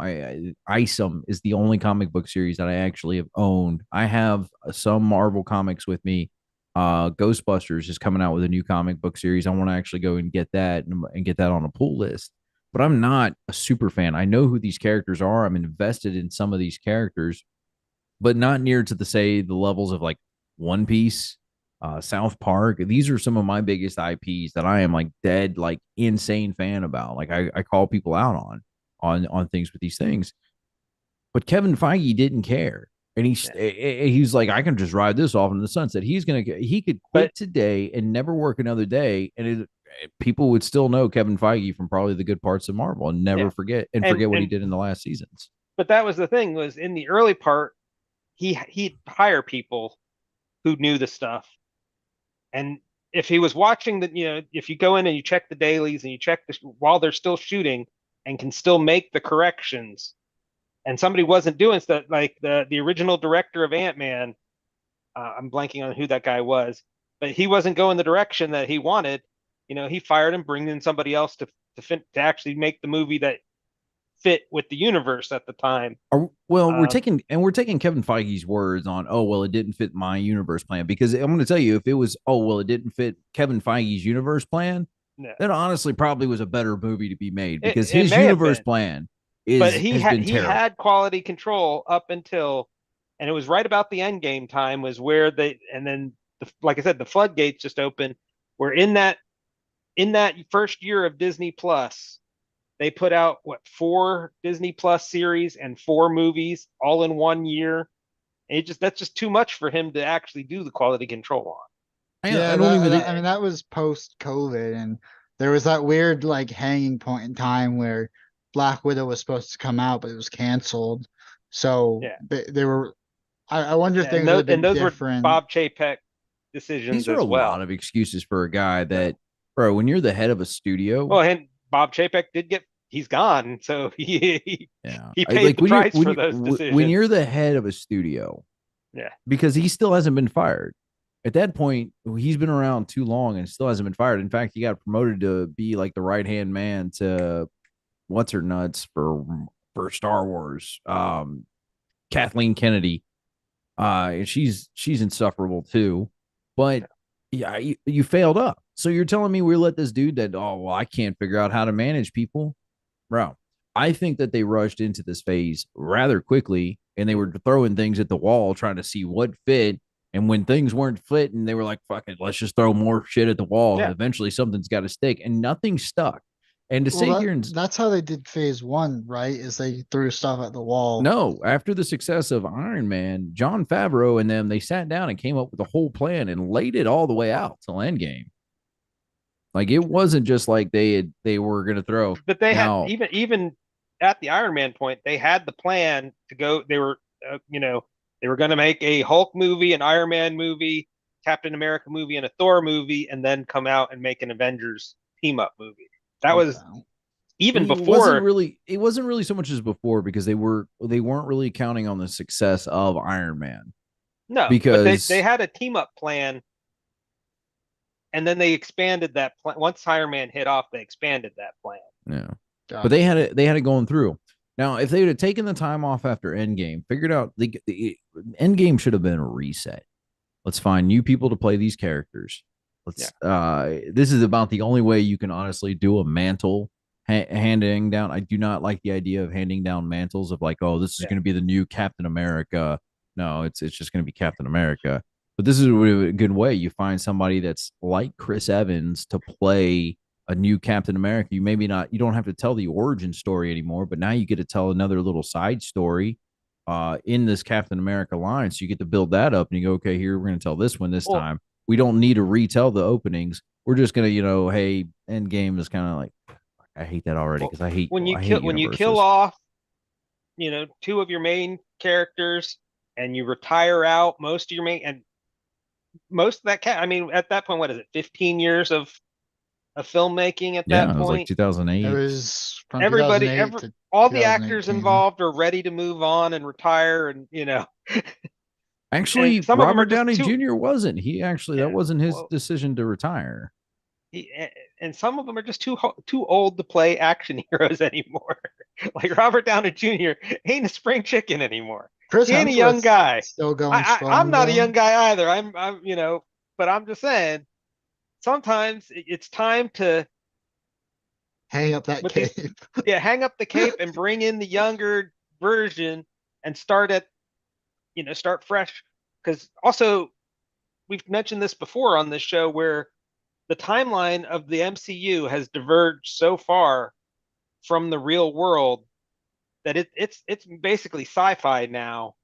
Speaker 1: Isom is the only comic book series that I actually have owned. I have some Marvel comics with me. Ghostbusters is coming out with a new comic book series. I want to actually go and get that and get that on a pull list. But I'm not a super fan. I know who these characters are. I'm invested in some of these characters, but not near to the levels of like One Piece, South Park. These are some of my biggest IPs that I am like dead, like insane fan about. Like I call people out on things with these things. But Kevin Feige didn't care. And he's like, I can just ride this off in the sunset. He could
Speaker 2: But
Speaker 1: quit today and never work another day, and people would still know Kevin Feige from probably the good parts of Marvel and never
Speaker 2: yeah,
Speaker 1: forget what he
Speaker 2: and
Speaker 1: did in the last seasons.
Speaker 2: but that was the thing, was in the early part, he'd hire people who knew the stuff. And if he was watching if you go in and you check the dailies and you check while they're still shooting and can still make the corrections, and somebody wasn't doing stuff like the original director of Ant-Man, I'm blanking on who that guy was, but he wasn't going the direction that he wanted. He fired him, bringing in somebody else to actually make the movie that fit with the universe at the time.
Speaker 1: Well,
Speaker 2: Um,
Speaker 1: we're taking Kevin Feige's words on, oh well, it didn't fit my universe plan, because I'm going to tell you, if it was, oh well, it didn't fit Kevin Feige's universe plan,
Speaker 2: no,
Speaker 1: that honestly probably was a better movie to be made, because
Speaker 2: it
Speaker 1: his
Speaker 2: may have
Speaker 1: universe
Speaker 2: been,
Speaker 1: plan
Speaker 2: but
Speaker 1: is has been
Speaker 2: he
Speaker 1: terrible.
Speaker 2: had quality control up until, and it was right about the end game time was where and then like I said, the floodgates just opened. Where in that first year of Disney Plus, they put out 4 Disney Plus series and 4 movies all in one year. And that's just too much for him to actually do the quality control on.
Speaker 1: I
Speaker 3: Yeah,
Speaker 1: don't even think.
Speaker 3: I mean that was post COVID, and there was that weird like hanging point in time where Black Widow was supposed to come out, but it was canceled. So
Speaker 2: Yeah,
Speaker 3: they were. I wonder if
Speaker 2: yeah, and
Speaker 3: things would
Speaker 2: those
Speaker 3: have
Speaker 2: and
Speaker 3: been
Speaker 2: those were
Speaker 3: different.
Speaker 2: Bob Chapek
Speaker 1: These
Speaker 2: decisions
Speaker 1: are a
Speaker 2: as
Speaker 1: lot
Speaker 2: well.
Speaker 1: of excuses for a guy
Speaker 2: So,
Speaker 1: that, bro, when you're the head of a studio.
Speaker 2: well, and Bob Chapek he's gone, so
Speaker 1: Yeah,
Speaker 2: he
Speaker 1: I,
Speaker 2: paid
Speaker 1: like
Speaker 2: the price for those
Speaker 1: when
Speaker 2: decisions.
Speaker 1: you're the head of a studio,
Speaker 2: Yeah,
Speaker 1: because he still hasn't been fired. At that point, he's been around too long and still hasn't been fired. In fact, he got promoted to be like the right hand man to what's her nuts for Star Wars, Kathleen Kennedy. She's insufferable too. But yeah, you failed up. So you're telling me we let this dude that, oh well, I can't figure out how to manage people, bro. I think that they rushed into this phase rather quickly, and they were throwing things at the wall trying to see what fit. And when things weren't fitting, they were like, fuck it, let's just throw more shit at the wall. And
Speaker 2: yeah.
Speaker 1: eventually something's got to stick, and nothing stuck. And to
Speaker 3: Well,
Speaker 1: sit here and
Speaker 3: that's how they did phase one, right? Is they threw stuff at the wall.
Speaker 1: no, after the success of Iron Man, John Favreau and them, they sat down and came up with a whole plan and laid it all the way out till Endgame. Like it wasn't just like they were gonna throw.
Speaker 2: But they had,
Speaker 1: Now
Speaker 2: even at the Iron Man point, they had the plan to go. They were they were going to make a Hulk movie, an Iron Man movie, Captain America movie, and a Thor movie, and then come out and make an Avengers team up movie. That was
Speaker 3: Okay.
Speaker 2: even
Speaker 1: wasn't
Speaker 2: before.
Speaker 1: really it wasn't really so much as before, because they weren't really counting on the success of Iron Man,
Speaker 2: No, but they
Speaker 1: because
Speaker 2: had a team up plan, and then they expanded that plan. Once Iron Man hit off, they expanded that plan.
Speaker 1: yeah. But
Speaker 3: Gotcha.
Speaker 1: they had it going through. Now, if they would have taken the time off after Endgame, figured out the Endgame should have been a reset. Let's find new people to play these characters.
Speaker 2: Yeah,
Speaker 1: This is about the only way you can honestly do a mantle handing down. I do not like the idea of handing down mantles of like, oh, this is
Speaker 2: yeah.
Speaker 1: going to be the new Captain America. No, it's just going to be Captain America. But this is a good way. You find somebody that's like Chris Evans to play a new Captain America. You don't have to tell the origin story anymore, but now you get to tell another little side story in this Captain America line. So you get to build that up and you go, okay, here we're going to tell this one this
Speaker 2: Well,
Speaker 1: time. We don't need to retell the openings. We're just going to, hey, Endgame is kind of like, I hate that already because
Speaker 2: when you
Speaker 1: I hate
Speaker 2: kill
Speaker 1: universes.
Speaker 2: off, two of your main characters, and you retire out most of your main and most of that I mean, at that point, what is it? 15 years of filmmaking at
Speaker 1: Yeah,
Speaker 2: that
Speaker 1: it was like
Speaker 2: point.
Speaker 3: It
Speaker 1: 2008.
Speaker 3: was from
Speaker 2: Everybody,
Speaker 3: 2008 to
Speaker 2: all the actors
Speaker 3: 2018.
Speaker 2: involved are ready to move on and retire, and and
Speaker 1: Actually,
Speaker 2: some of them are
Speaker 1: Robert
Speaker 2: just
Speaker 1: Downey
Speaker 2: too.
Speaker 1: Jr. wasn't. He actually that
Speaker 2: Yeah,
Speaker 1: wasn't his
Speaker 2: well,
Speaker 1: decision to retire.
Speaker 2: and some of them are just too old to play action heroes anymore. Like Robert Downey Jr. ain't a spring chicken anymore.
Speaker 3: Chris
Speaker 2: He ain't a young
Speaker 3: Hemsworth's
Speaker 2: guy.
Speaker 3: still going
Speaker 2: I'm
Speaker 3: strong
Speaker 2: not a young
Speaker 3: though.
Speaker 2: guy either. But I'm just saying. Sometimes it's time to
Speaker 3: Hang up that
Speaker 2: with these,
Speaker 3: cape.
Speaker 2: yeah, hang up the cape and bring in the younger version and start fresh. Because also we've mentioned this before on this show where the timeline of the MCU has diverged so far from the real world that it's basically sci-fi now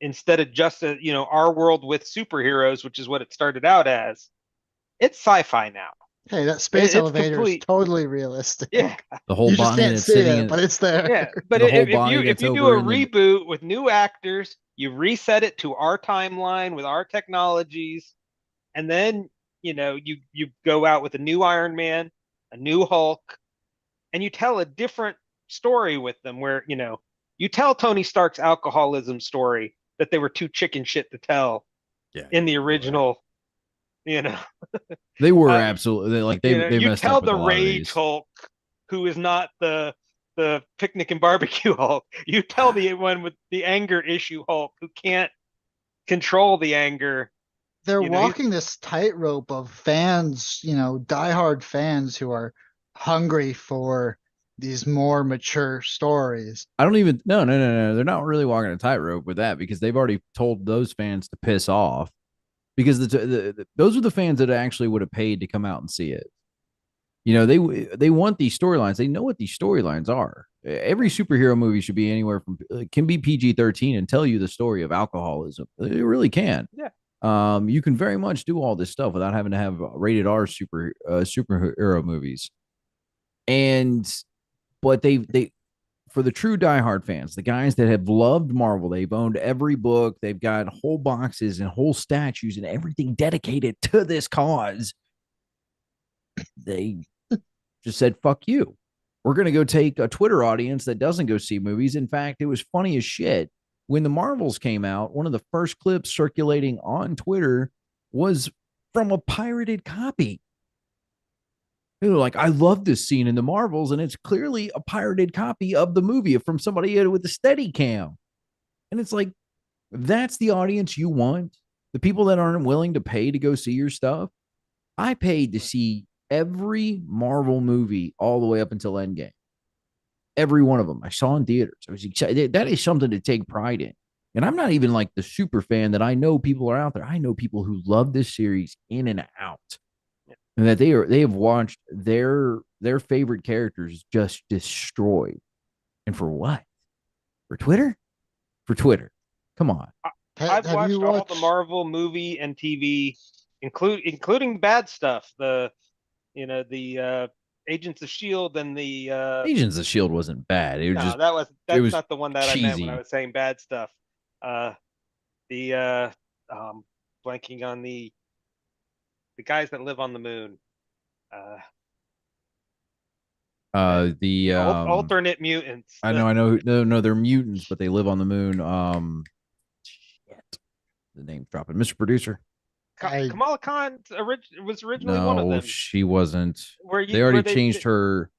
Speaker 2: instead of just our world with superheroes, which is what it started out as. It's sci-fi now.
Speaker 3: Hey, that space
Speaker 2: It's
Speaker 3: elevator is
Speaker 2: complete.
Speaker 3: totally realistic.
Speaker 2: Yeah,
Speaker 1: The whole
Speaker 3: You just
Speaker 1: Bonnie
Speaker 3: can't
Speaker 1: that's
Speaker 3: see
Speaker 1: sitting
Speaker 3: it,
Speaker 1: in
Speaker 3: but it's there.
Speaker 2: yeah. But
Speaker 1: the whole
Speaker 2: if
Speaker 1: Bonnie
Speaker 2: you if
Speaker 1: that's
Speaker 2: you do
Speaker 1: over
Speaker 2: a
Speaker 1: in the
Speaker 2: reboot with new actors, you reset it to our timeline with our technologies, and then you go out with a new Iron Man, a new Hulk, and you tell a different story with them where you tell Tony Stark's alcoholism story that they were too chicken shit to tell
Speaker 1: yeah,
Speaker 2: in
Speaker 1: yeah,
Speaker 2: the
Speaker 1: they were.
Speaker 2: original. You know,
Speaker 1: They were
Speaker 2: uh,
Speaker 1: absolutely like they
Speaker 2: you
Speaker 1: messed up
Speaker 2: tell
Speaker 1: with
Speaker 2: the
Speaker 1: a lot of
Speaker 2: Rage
Speaker 1: these.
Speaker 2: Hulk, who is not the picnic and barbecue Hulk. You tell the one with the anger issue Hulk, who can't control the anger.
Speaker 3: They're
Speaker 2: He's
Speaker 3: walking this tightrope of fans, diehard fans who are hungry for these more mature stories.
Speaker 1: I don't even no. They're not really walking a tightrope with that because they've already told those fans to piss off because those are the fans that actually would have paid to come out and see it. They want these storylines. They know what these storylines are. Every superhero movie should be anywhere from can be PG-13 and tell you the story of alcoholism. It really can.
Speaker 2: yeah.
Speaker 1: You can very much do all this stuff without having to have rated R superhero movies. And but they for the true diehard fans, the guys that have loved Marvel, they've owned every book, they've got whole boxes and whole statues and everything dedicated to this cause. They just said, fuck you. We're going to go take a Twitter audience that doesn't go see movies. In fact, it was funny as shit. When the Marvels came out, one of the first clips circulating on Twitter was from a pirated copy. They were like, I love this scene in the Marvels, and it's clearly a pirated copy of the movie from somebody with a steady cam. And it's like, that's the audience you want? The people that aren't willing to pay to go see your stuff? I paid to see every Marvel movie all the way up until Endgame. Every one of them I saw in theaters. I was excited. That is something to take pride in. And I'm not even like the super fan that I know people are out there. I know people who love this series in and out, and that they have watched their favorite characters just destroyed. And for what? For Twitter? For Twitter. Come on.
Speaker 2: I've
Speaker 3: Have you
Speaker 2: watched all the
Speaker 3: watched?
Speaker 2: Marvel movie and TV, including bad stuff. The Agents of Shield and the
Speaker 1: Agents of Shield wasn't bad. It was
Speaker 2: no,
Speaker 1: just it
Speaker 2: that's
Speaker 1: was
Speaker 2: not the one that I meant when I
Speaker 1: cheesy.
Speaker 2: was saying bad stuff. Uh, the blanking on the guys that live on the moon. Uh,
Speaker 1: The
Speaker 2: the alternate mutants.
Speaker 1: I know no they're mutants, but they live on the moon. Shit. The name's dropping. Mr. Producer.
Speaker 3: I
Speaker 2: Kamala Khan was originally one of
Speaker 1: No,
Speaker 2: them.
Speaker 1: she wasn't.
Speaker 2: Where
Speaker 1: They
Speaker 2: you
Speaker 1: already
Speaker 2: where
Speaker 1: changed her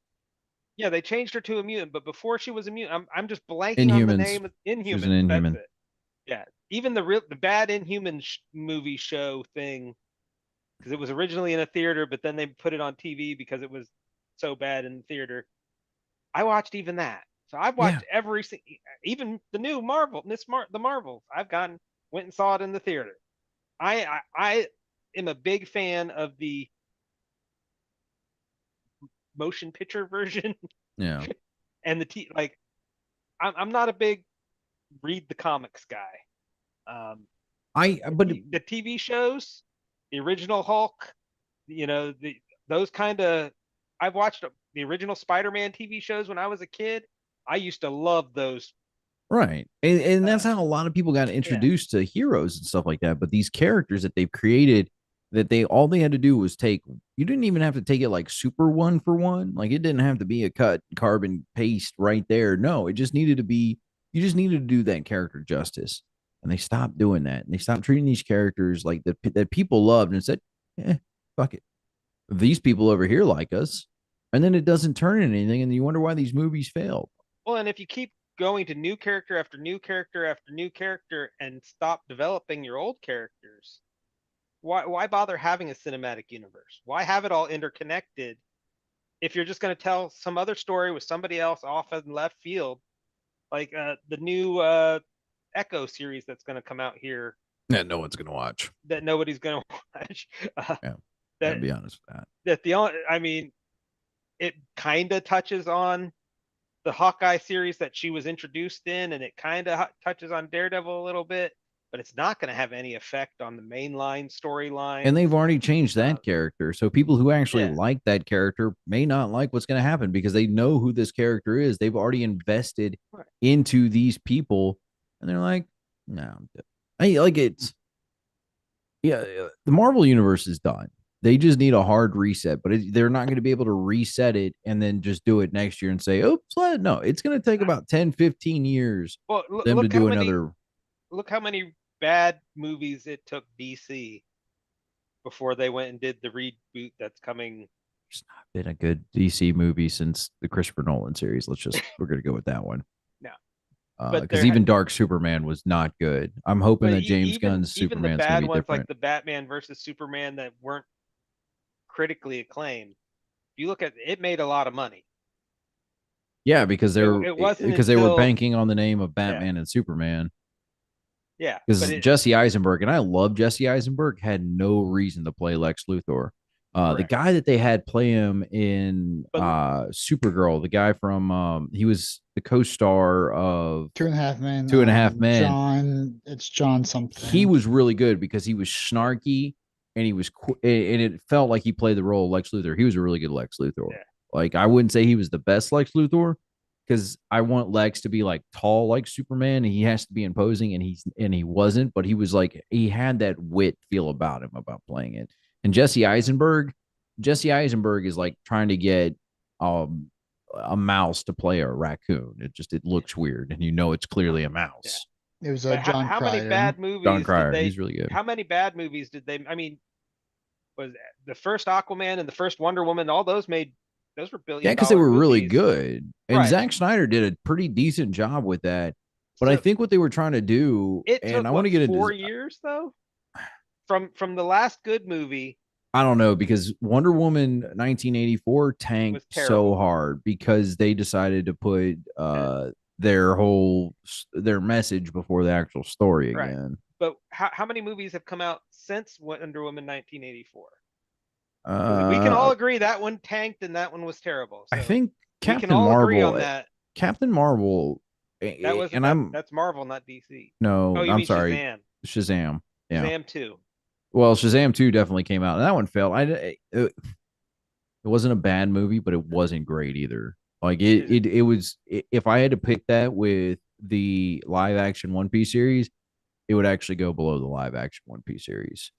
Speaker 2: yeah, they changed her to a mutant, but before she was a mutant, I'm just blanking on the
Speaker 1: Inhumans.
Speaker 2: name of
Speaker 1: She was an
Speaker 2: Inhumans. That's
Speaker 1: Inhuman.
Speaker 2: it. Yeah, even the bad Inhuman movie show thing, because it was originally in a theater, but then they put it on TV because it was so bad in the theater. I watched even that. So I've
Speaker 1: Yeah.
Speaker 2: watched even the new the Marvels. Went and saw it in the theater. I am a big fan of the motion picture version
Speaker 1: Yeah.
Speaker 2: and like I'm not a big read the comics guy.
Speaker 1: I but
Speaker 2: The TV shows, the original Hulk, the those kind of I've watched the original Spider-Man TV shows when I was a kid. I used to love those.
Speaker 1: Right. And that's how a lot of people got introduced to heroes and stuff like that. But these characters that they've created, that all they had to do was take, you didn't even have to take it like super one for one. Like it didn't have to be a cut carbon paste right there. No, it just needed to be, you just needed to do that character justice. And they stopped doing that. And they stopped treating these characters like that people loved and said, fuck it. These people over here like us. And then it doesn't turn into anything. And you wonder why these movies failed.
Speaker 2: Well, and if you keep going to new character after new character after new character and stop developing your old characters, why bother having a cinematic universe? Why have it all interconnected if you're just going to tell some other story with somebody else off in left field, like the new Echo series that's going to come out here
Speaker 1: that no one's gonna watch.
Speaker 2: that nobody's going to watch.
Speaker 1: Yeah,
Speaker 2: that,
Speaker 1: I'll be honest with that.
Speaker 2: That the only, I mean, it kind of touches on the Hawkeye series that she was introduced in, and it kind of touches on Daredevil a little bit, but it's not going to have any effect on the mainline storyline.
Speaker 1: And they've already changed that character. So people who actually like that character may not like what's going to happen because they know who this character is. They've already invested into these people, and they're like, no, like it's, yeah, the Marvel universe is done. They just need a hard reset, but they're not going to be able to reset it and then just do it next year and say, oops, no, it's going to take about 10, 15 years
Speaker 2: for
Speaker 1: them to do another.
Speaker 2: Look how many bad movies it took DC before they went and did the reboot that's coming.
Speaker 1: There's not been a good DC movie since the Christopher Nolan series. We're going to go with that one.
Speaker 2: No.
Speaker 1: Because even Dark Superman was not good. I'm hoping that James Gunn's Superman's
Speaker 2: the bad
Speaker 1: going to be
Speaker 2: ones,
Speaker 1: different.
Speaker 2: like the Batman versus Superman that weren't critically acclaimed. If you look at it, made a lot of money.
Speaker 1: Yeah, because they were banking on the name of Batman and Superman.
Speaker 2: Yeah,
Speaker 1: because Jesse Eisenberg, and I love Jesse Eisenberg, had no reason to play Lex Luthor. The guy that they had play him in Supergirl, the guy from he was the co-star of
Speaker 3: 2.5 Men.
Speaker 1: 2.5 Men.
Speaker 3: It's John something.
Speaker 1: He was really good because he was snarky and he was, and it felt like he played the role of Lex Luthor. He was a really good Lex Luthor.
Speaker 2: Yeah.
Speaker 1: Like I wouldn't say he was the best Lex Luthor because I want Lex to be like tall like Superman, and he has to be imposing, and he wasn't, but he was like he had that wit feel about him about playing it. And Jesse Eisenberg is like trying to get a mouse to play a raccoon. It looks weird, and it's clearly a mouse.
Speaker 3: Yeah. It was John Cryer.
Speaker 2: How many bad movies?
Speaker 1: John Cryer, he's really good.
Speaker 2: How many bad movies did they? I mean, was the first Aquaman and the first Wonder Woman? All those were billion.
Speaker 1: Yeah, because they were really good, and Zack Snyder did a pretty decent job with that. But I think what they were trying to do,
Speaker 2: and
Speaker 1: I want to get into
Speaker 2: 4 years though, from the last good movie.
Speaker 1: I don't know, because Wonder Woman 1984 tanked so hard because they decided to put their message before the actual story again.
Speaker 2: But how many movies have come out since Wonder Woman 1984? We can all agree that one tanked and that one was terrible. So
Speaker 1: I think Captain Marvel.
Speaker 2: That's Marvel, not DC.
Speaker 1: No, I'm sorry. Shazam. Yeah.
Speaker 2: Shazam 2. Well,
Speaker 1: Shazam 2 definitely came out, and that one failed. It wasn't a bad movie, but it wasn't great either. Like it was. If I had to pick that with the live action One Piece series, it would actually go below the live action One Piece series.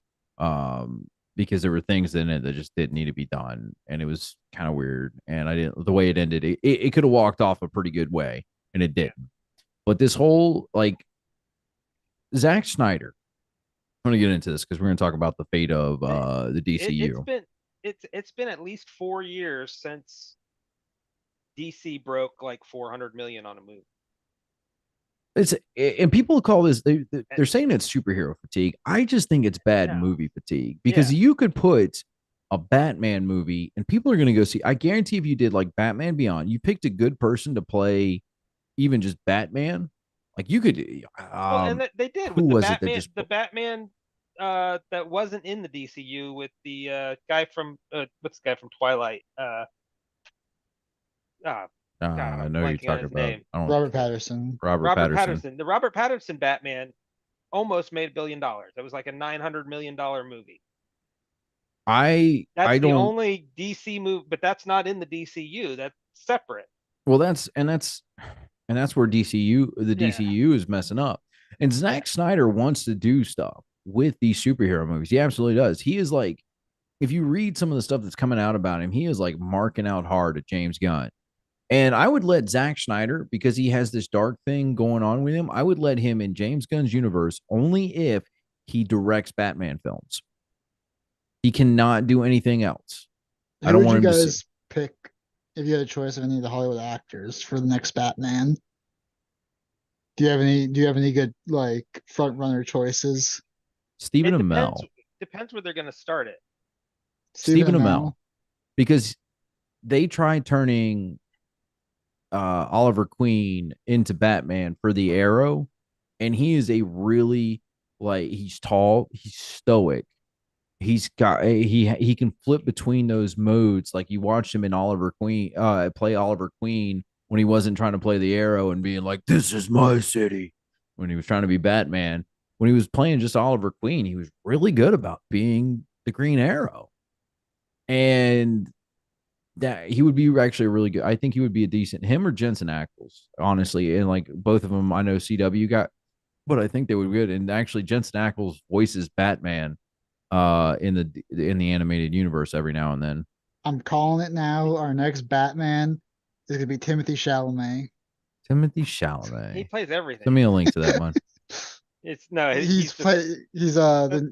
Speaker 1: Because there were things in it that just didn't need to be done, and it was kind of weird. And the way it ended, it could have walked off a pretty good way, and it didn't. But this whole Zack Snyder, I'm going to get into this because we're going to talk about the fate of the DCU.
Speaker 2: It's been at least 4 years since DC broke like 400 million on a movie.
Speaker 1: And people call this, they're saying it's superhero fatigue. I just think it's bad movie fatigue, because you could put a Batman movie and people are going to go see. I guarantee if you did like Batman Beyond, you picked a good person to play even just Batman, like you could.
Speaker 2: And they did.
Speaker 1: Who was
Speaker 2: Batman,
Speaker 1: it?
Speaker 2: The Batman that wasn't in the DCU with the guy from what's the guy from Twilight?
Speaker 1: I know you're talking about
Speaker 3: Robert Pattinson.
Speaker 1: Robert Pattinson.
Speaker 2: The Robert Pattinson Batman almost made $1 billion. It was like a $900 million movie. That's
Speaker 1: I
Speaker 2: the
Speaker 1: don't.
Speaker 2: only DC move, but that's not in the DCU. That's separate.
Speaker 1: Well, that's where DCU the
Speaker 2: Yeah,
Speaker 1: DCU is messing up. And
Speaker 2: yeah.
Speaker 1: Zack Snyder wants to do stuff with these superhero movies. He absolutely does. He is like, if you read some of the stuff that's coming out about him, he is like marking out hard at James Gunn. And I would let Zack Snyder, because he has this dark thing going on with him, I would let him in James Gunn's universe only if he directs Batman films. He cannot do anything else. I
Speaker 3: Who
Speaker 1: don't
Speaker 3: would
Speaker 1: want
Speaker 3: you
Speaker 1: him to see.
Speaker 3: guys pick if you had a choice of any of the Hollywood actors for the next Batman? Do you have any good like front runner choices?
Speaker 1: Stephen
Speaker 2: It depends.
Speaker 1: Amell.
Speaker 2: Depends where they're going to start it.
Speaker 3: Stephen
Speaker 1: Stephen Amell.
Speaker 3: Amell.
Speaker 1: Because they tried turning Oliver Queen into Batman for the Arrow, and he is a really, like, he's tall, he's stoic, he's got he can flip between those modes. Like, you watched him in Oliver Queen play Oliver Queen when he wasn't trying to play the Arrow and being like, "This is my city," when he was trying to be Batman. When he was playing just Oliver Queen, he was really good about being the Green Arrow, and that he would be actually really good. I think he would be a decent, him or Jensen Ackles, honestly. And like both of them, I know CW got, but I think they would be good. And actually, Jensen Ackles voices Batman in the animated universe every now and then.
Speaker 3: I'm calling it now. Our next Batman is gonna be Timothy Chalamet.
Speaker 1: Timothy
Speaker 2: He
Speaker 1: Chalamet.
Speaker 2: plays
Speaker 1: Send
Speaker 2: everything.
Speaker 1: me a link to that one.
Speaker 2: It's no,
Speaker 3: He's
Speaker 2: he's just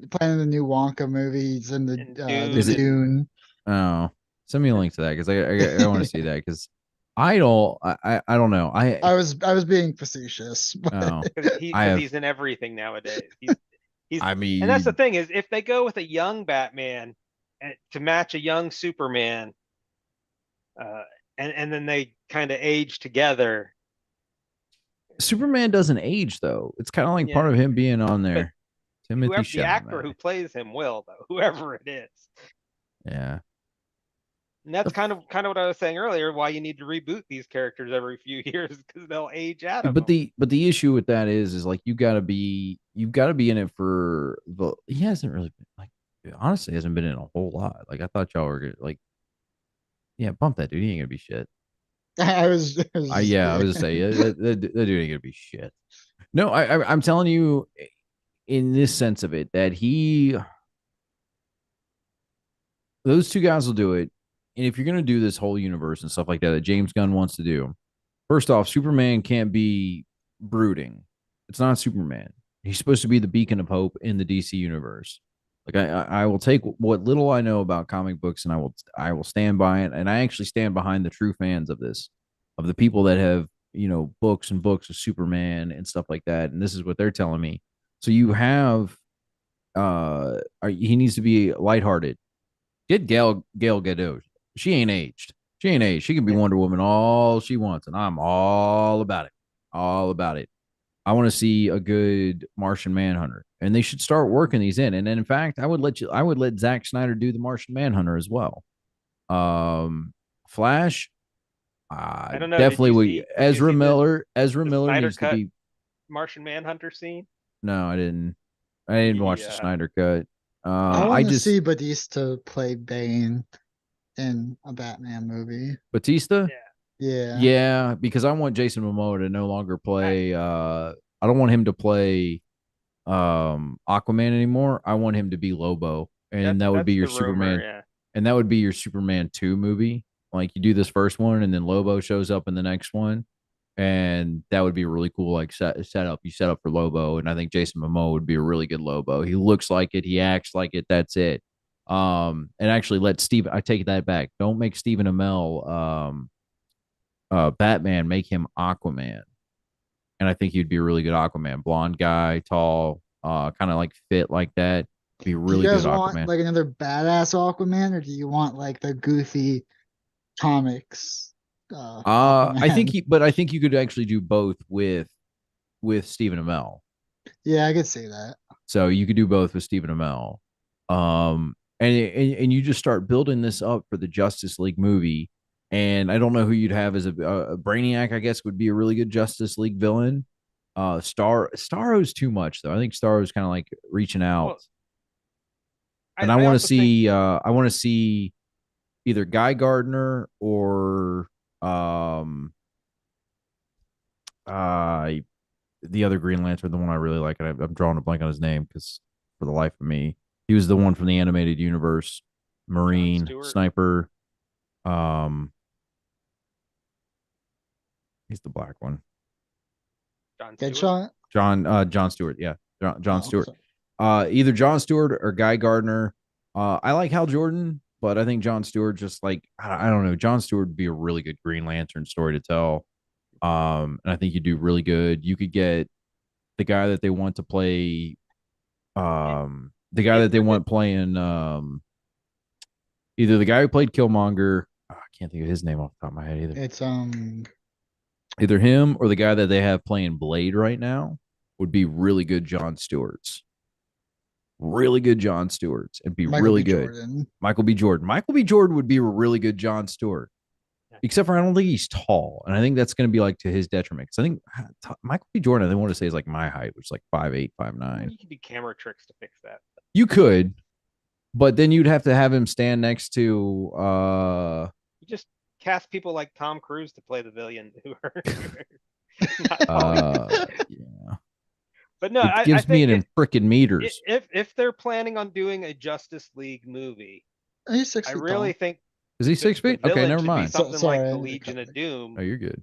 Speaker 3: playing the new Wonka movie. He's in
Speaker 2: in
Speaker 3: the
Speaker 1: Is
Speaker 2: Dune
Speaker 1: it?
Speaker 2: and
Speaker 3: Dune.
Speaker 1: Oh, send me a link to that, because I want to see that, because I don't know.
Speaker 3: I was being facetious, but
Speaker 1: Oh, I
Speaker 2: because
Speaker 1: have.
Speaker 2: he's in everything nowadays. He's
Speaker 1: I
Speaker 2: and that's the
Speaker 1: mean,
Speaker 2: thing is if they go with a young Batman to match a young Superman, uh, and then they kind of age together.
Speaker 1: Superman doesn't age though. It's kind of like
Speaker 2: Yeah,
Speaker 1: part of him being on
Speaker 2: but
Speaker 1: there. Timothy
Speaker 2: whoever the actor
Speaker 1: Chalamet.
Speaker 2: who plays him will though, whoever it is.
Speaker 1: Yeah.
Speaker 2: And that's kind of what I was saying earlier, why you need to reboot these characters every few years because they'll age out of
Speaker 1: But
Speaker 2: them.
Speaker 1: the issue with that is like you've got to be in it for the. He hasn't really been like, honestly, hasn't been in a whole lot. Like, I thought y'all were like, yeah, bump that dude. He ain't gonna be shit.
Speaker 3: I was
Speaker 1: I
Speaker 3: just
Speaker 1: Yeah, I
Speaker 3: kidding.
Speaker 1: was just saying that dude ain't gonna be shit. No, I'm telling you, in this sense of it, that those two guys will do it. And if you're gonna do this whole universe and stuff like that James Gunn wants to do, first off, Superman can't be brooding. It's not Superman. He's supposed to be the beacon of hope in the DC universe. Like, I will take what little I know about comic books, and I will stand by it. And I actually stand behind the true fans of this, of the people that have, books and books of Superman and stuff like that. And this is what they're telling me. So you have he needs to be lighthearted. Get Gail Gadot. She ain't aged. She ain't aged. She can be
Speaker 2: Yeah.
Speaker 1: Wonder Woman all she wants, and I'm all about it. All about it. I want to see a good Martian Manhunter, and they should start working these in. And then, in fact, I would let Zack Snyder do the Martian Manhunter as well. Flash,
Speaker 2: I don't know.
Speaker 1: definitely would.
Speaker 2: Did you see
Speaker 1: Ezra
Speaker 2: the
Speaker 1: Miller
Speaker 2: Snyder
Speaker 1: needs to
Speaker 2: cut
Speaker 1: be.
Speaker 2: Martian Manhunter scene?
Speaker 1: No, I didn't. I didn't watch the
Speaker 2: Yeah.
Speaker 1: Snyder cut.
Speaker 3: I
Speaker 1: I
Speaker 3: want to
Speaker 1: just
Speaker 3: see Batista play Bane in a Batman movie.
Speaker 1: Batista.
Speaker 2: Yeah.
Speaker 3: Yeah.
Speaker 1: Yeah, because I want Jason Momoa to no longer
Speaker 2: I,
Speaker 1: play. I don't want him to play Aquaman anymore. I want him to be Lobo, and that would be
Speaker 2: that's
Speaker 1: your
Speaker 2: the rumor.
Speaker 1: Superman,
Speaker 2: Yeah.
Speaker 1: and that would be your Superman 2 movie. Like, you do this first one, and then Lobo shows up in the next one, and that would be a really cool, like, setup. You set up for Lobo, and I think Jason Momoa would be a really good Lobo. He looks like it, he acts like it. That's it. And actually, let Steve. I take that back. Don't make Stephen Amell Batman. Make him Aquaman, and I think he'd be a really good Aquaman. Blonde guy, tall, kind of like fit like that. Be a
Speaker 3: Do you
Speaker 1: really good
Speaker 3: guys want
Speaker 1: Aquaman.
Speaker 3: like another badass Aquaman, or do you want like the goofy comics Aquaman?
Speaker 1: I think you could actually do both with Stephen Amell.
Speaker 3: Yeah, I could see that.
Speaker 1: So you could do both with Stephen Amell. And you just start building this up for the Justice League movie. And I don't know who you'd have as a Brainiac. I guess would be a really good Justice League villain. Starro's too much though. I think Starro's kind of like reaching out.
Speaker 2: Well,
Speaker 1: And
Speaker 2: I also think
Speaker 1: I want to see either Guy Gardner or um uh the other Green Lantern, the one I really like, and I'm drawing a blank on his name because for the life of me, he was the one from the animated universe,
Speaker 2: John
Speaker 1: Marine,
Speaker 2: Stewart,
Speaker 1: Sniper. Um, he's the black one.
Speaker 2: John Stewart.
Speaker 3: Deadshot.
Speaker 1: John Stewart. Yeah, John
Speaker 3: Oh,
Speaker 1: Stewart.
Speaker 3: so
Speaker 1: Either John Stewart or Guy Gardner. I like Hal Jordan, but I think John Stewart just like I don't know. John Stewart would be a really good Green Lantern story to tell. And I think you do really good. You could get the guy that they want to play the guy that they want playing either the guy who played Killmonger, I can't think of his name off the top of my head either.
Speaker 3: it's
Speaker 1: Either him or the guy that they have playing Blade right now would be really good John Stewart's. Really good John Stewart's and be
Speaker 3: Michael
Speaker 1: really
Speaker 3: B.
Speaker 1: good.
Speaker 3: Jordan.
Speaker 1: Michael B. Jordan. Michael B. Jordan would be a really good John Stewart. Except for I don't think he's tall. And I think that's going to be like to his detriment. Because I think Michael B. Jordan, I want to say is like my height, which is like 5'8, 5'9.
Speaker 2: You could do camera tricks to fix that.
Speaker 1: You could, but then you'd have to have him stand next to
Speaker 2: You just cast people like Tom Cruise to play the villain who are not tall.
Speaker 1: yeah.
Speaker 2: But no,
Speaker 1: It gives
Speaker 2: I
Speaker 1: me
Speaker 2: think
Speaker 1: an freaking meters.
Speaker 2: if they're planning on doing a Justice League movie,
Speaker 3: He's 6
Speaker 2: I
Speaker 3: feet
Speaker 2: really
Speaker 3: tall.
Speaker 2: think
Speaker 1: Is he
Speaker 2: the
Speaker 1: 6 feet? Okay,
Speaker 2: villain
Speaker 1: never
Speaker 2: should be
Speaker 1: mind.
Speaker 2: something
Speaker 3: Sorry,
Speaker 2: like
Speaker 3: I
Speaker 2: the
Speaker 3: didn't
Speaker 2: Legion
Speaker 3: cut
Speaker 2: of
Speaker 3: that.
Speaker 2: Doom.
Speaker 1: Oh, you're good.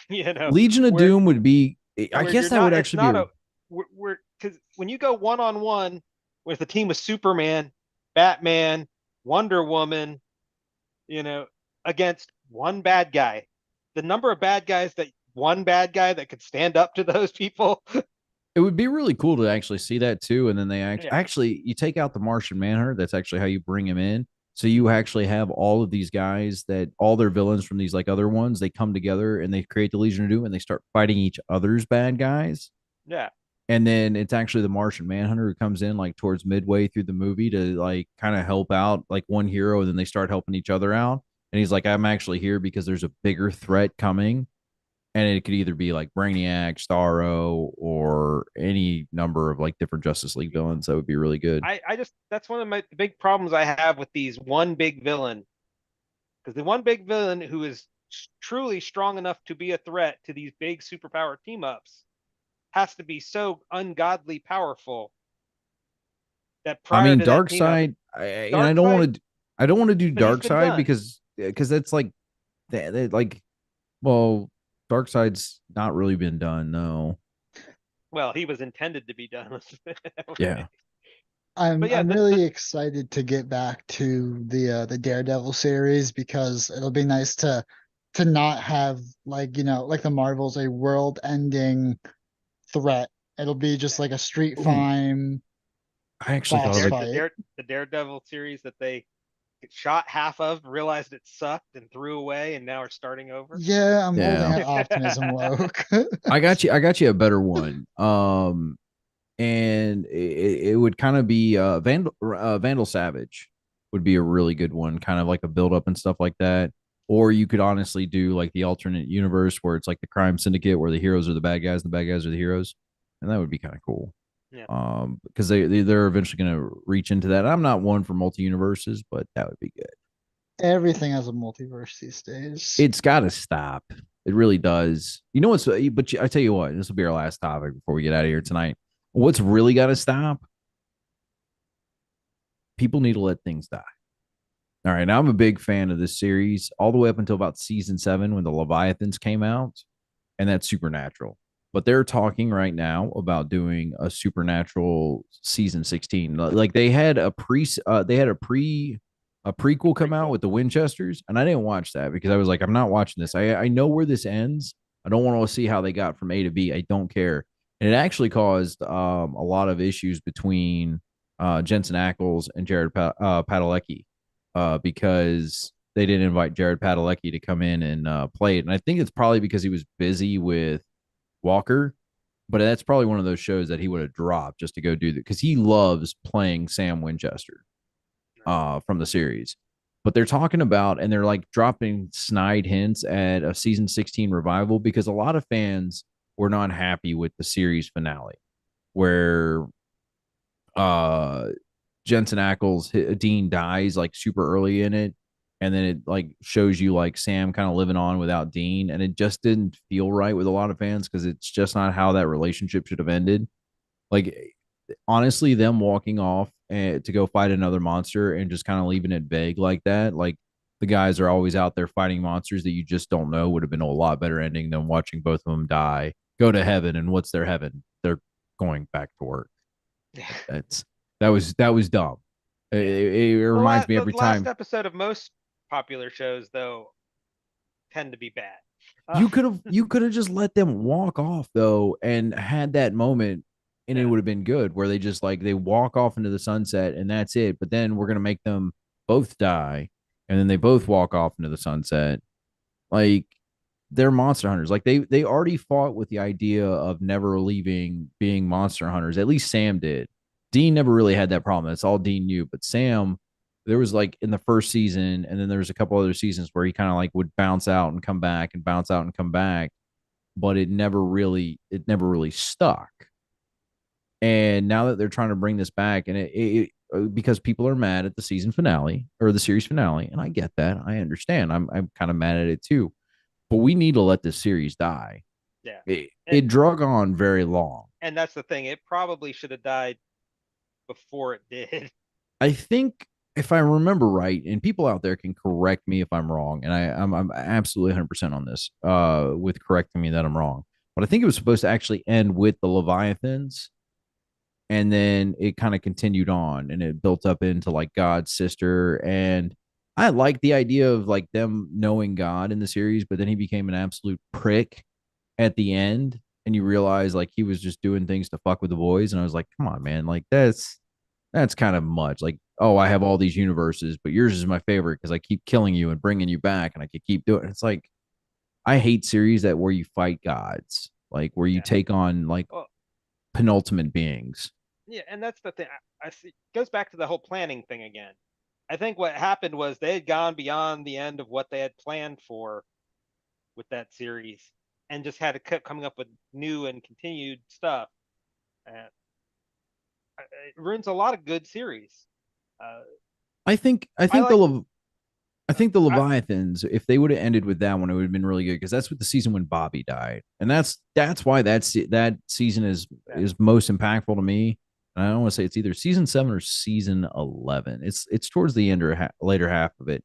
Speaker 2: You know,
Speaker 1: Legion of
Speaker 2: where-
Speaker 1: Doom would be. I
Speaker 2: where
Speaker 1: guess
Speaker 2: you're
Speaker 1: that
Speaker 2: not-
Speaker 1: would
Speaker 2: it's
Speaker 1: actually be.
Speaker 2: not we're because when you go one on one with a team of Superman, Batman, Wonder Woman, you know, against one bad guy, the number of bad guys that one bad guy that could stand up to those people.
Speaker 1: It would be really cool to actually see that too. And then they
Speaker 2: Yeah.
Speaker 1: actually you take out the Martian Manhunter. That's actually how you bring him in. So you actually have all of these guys that all their villains from these like other ones. They come together and they create the Legion of Doom and they start fighting each other's bad guys.
Speaker 2: Yeah.
Speaker 1: And then it's actually the Martian Manhunter who comes in like towards midway through the movie to like kind of help out like one hero, and then they start helping each other out. And he's like, I'm actually here because there's a bigger threat coming. And it could either be like Brainiac, Starro, or any number of like different Justice League villains. That would be really good.
Speaker 2: I just that's one of my big problems I have with these one big villain. Because the one big villain who is truly strong enough to be a threat to these big superpower team ups has to be so ungodly powerful that
Speaker 1: I
Speaker 2: prior
Speaker 1: mean,
Speaker 2: to that team up,
Speaker 1: Darkseid, and I don't
Speaker 2: Darkseid,
Speaker 1: want to, I don't want to do
Speaker 2: but he's been
Speaker 1: Darkseid
Speaker 2: done.
Speaker 1: because that's like that like, well, Darkseid's not really been done. No,
Speaker 2: well, he was intended to be done.
Speaker 1: yeah,
Speaker 3: I'm
Speaker 2: But yeah,
Speaker 3: really excited to get back to the Daredevil series because it'll be nice to not have like like the Marvels a world-ending threat. It'll be just like a street
Speaker 1: Ooh.
Speaker 3: fight.
Speaker 1: I actually thought
Speaker 3: Boss
Speaker 1: of it.
Speaker 3: fight.
Speaker 2: the Daredevil series that they shot half of, realized it sucked, and threw away, and now are starting over.
Speaker 3: Yeah, I'm holding
Speaker 1: Yeah.
Speaker 3: out optimism, Loke.
Speaker 1: I got you. I got you a better one. And it would kind of be Vandal Savage would be a really good one, kind of like a build up and stuff like that. Or you could honestly do like the alternate universe where it's like the crime syndicate where the heroes are the bad guys and the bad guys are the heroes, and that would be kind of cool.
Speaker 2: Yeah.
Speaker 1: Because they're eventually going to reach into that. I'm not one for multi universes, but that would be good.
Speaker 3: Everything has a multiverse these days.
Speaker 1: It's got to stop. It really does. You know what's? But I tell you what, this will be our last topic before we get out of here tonight. What's really got to stop? People need to let things die. All right, now I'm a big fan of this series all the way up until about season 7 when the Leviathans came out, and that's Supernatural. But they're talking right now about doing a Supernatural season 16. Like they had a prequel come out with the Winchesters, and I didn't watch that because I was like, I'm not watching this. I know where this ends. I don't want to see how they got from A to B. I don't care. And it actually caused a lot of issues between Jensen Ackles and Jared Padalecki because they didn't invite Jared Padalecki to come in and play it. And I think it's probably because he was busy with Walker, but that's probably one of those shows that he would have dropped just to go do that because he loves playing Sam Winchester from the series. But they're talking about and they're like dropping snide hints at a season 16 revival because a lot of fans were not happy with the series finale where Jensen Ackles, Dean dies like super early in it, and then it like shows you like Sam kind of living on without Dean, and it just didn't feel right with a lot of fans because it's just not how that relationship should have ended. Like honestly, them walking off to go fight another monster and just kind of leaving it vague like that, like the guys are always out there fighting monsters that you just don't know, would have been a lot better ending than watching both of them die, go to heaven, and what's their heaven? They're going back to work. That's that was dumb.
Speaker 2: Yeah.
Speaker 1: It reminds me
Speaker 2: The
Speaker 1: every
Speaker 2: last
Speaker 1: time
Speaker 2: episode of most popular shows, though, tend to be bad.
Speaker 1: you could have just let them walk off though and had that moment and it
Speaker 2: Yeah.
Speaker 1: would have been good where they just like they walk off into the sunset and that's it. But then we're gonna make them both die and then they both walk off into the sunset. Like they're monster hunters. Like they already fought with the idea of never leaving being monster hunters. At least Sam did. Dean never really had that problem. That's all Dean knew. But Sam, there was like in the first season, and then there was a couple other seasons where he kind of like would bounce out and come back and bounce out and come back, but it never really stuck. And now that they're trying to bring this back, and because people are mad at the season finale or the series finale, and I get that, I understand. I'm kind of mad at it too, but we need to let this series die.
Speaker 2: Yeah.
Speaker 1: It drug on very long.
Speaker 2: And that's the thing. It probably should have died before it did.
Speaker 1: I think if I remember right, and people out there can correct me if I'm wrong, and I'm absolutely 100% on this, with correcting me that I'm wrong. But I think it was supposed to actually end with the Leviathans, and then it kind of continued on, and it built up into like God's sister, and I like the idea of like them knowing God in the series, but then he became an absolute prick at the end, and you realize like he was just doing things to fuck with the boys, and I was like, come on, man, like that's kind of much. Like, oh, I have all these universes, but yours is my favorite because I keep killing you and bringing you back, and I could keep doing it. It's like I hate series that where you fight gods, like where you
Speaker 2: Yeah.
Speaker 1: take on like
Speaker 2: Well,
Speaker 1: penultimate beings.
Speaker 2: yeah, and that's the thing. I see. It goes back to the whole planning thing again. I think what happened was they had gone beyond the end of what they had planned for with that series, and just had to keep coming up with new and continued stuff. And it ruins a lot of good series. Uh,
Speaker 1: I think I
Speaker 2: I
Speaker 1: think
Speaker 2: like.
Speaker 1: I think the
Speaker 2: I,
Speaker 1: Leviathans, if they would have ended with that one, it would have been really good because that's what the season when Bobby died, and that's why that season is
Speaker 2: yeah,
Speaker 1: is most impactful to me. And I don't want to say it's either season 7 or season 11. It's towards the end or later half of it,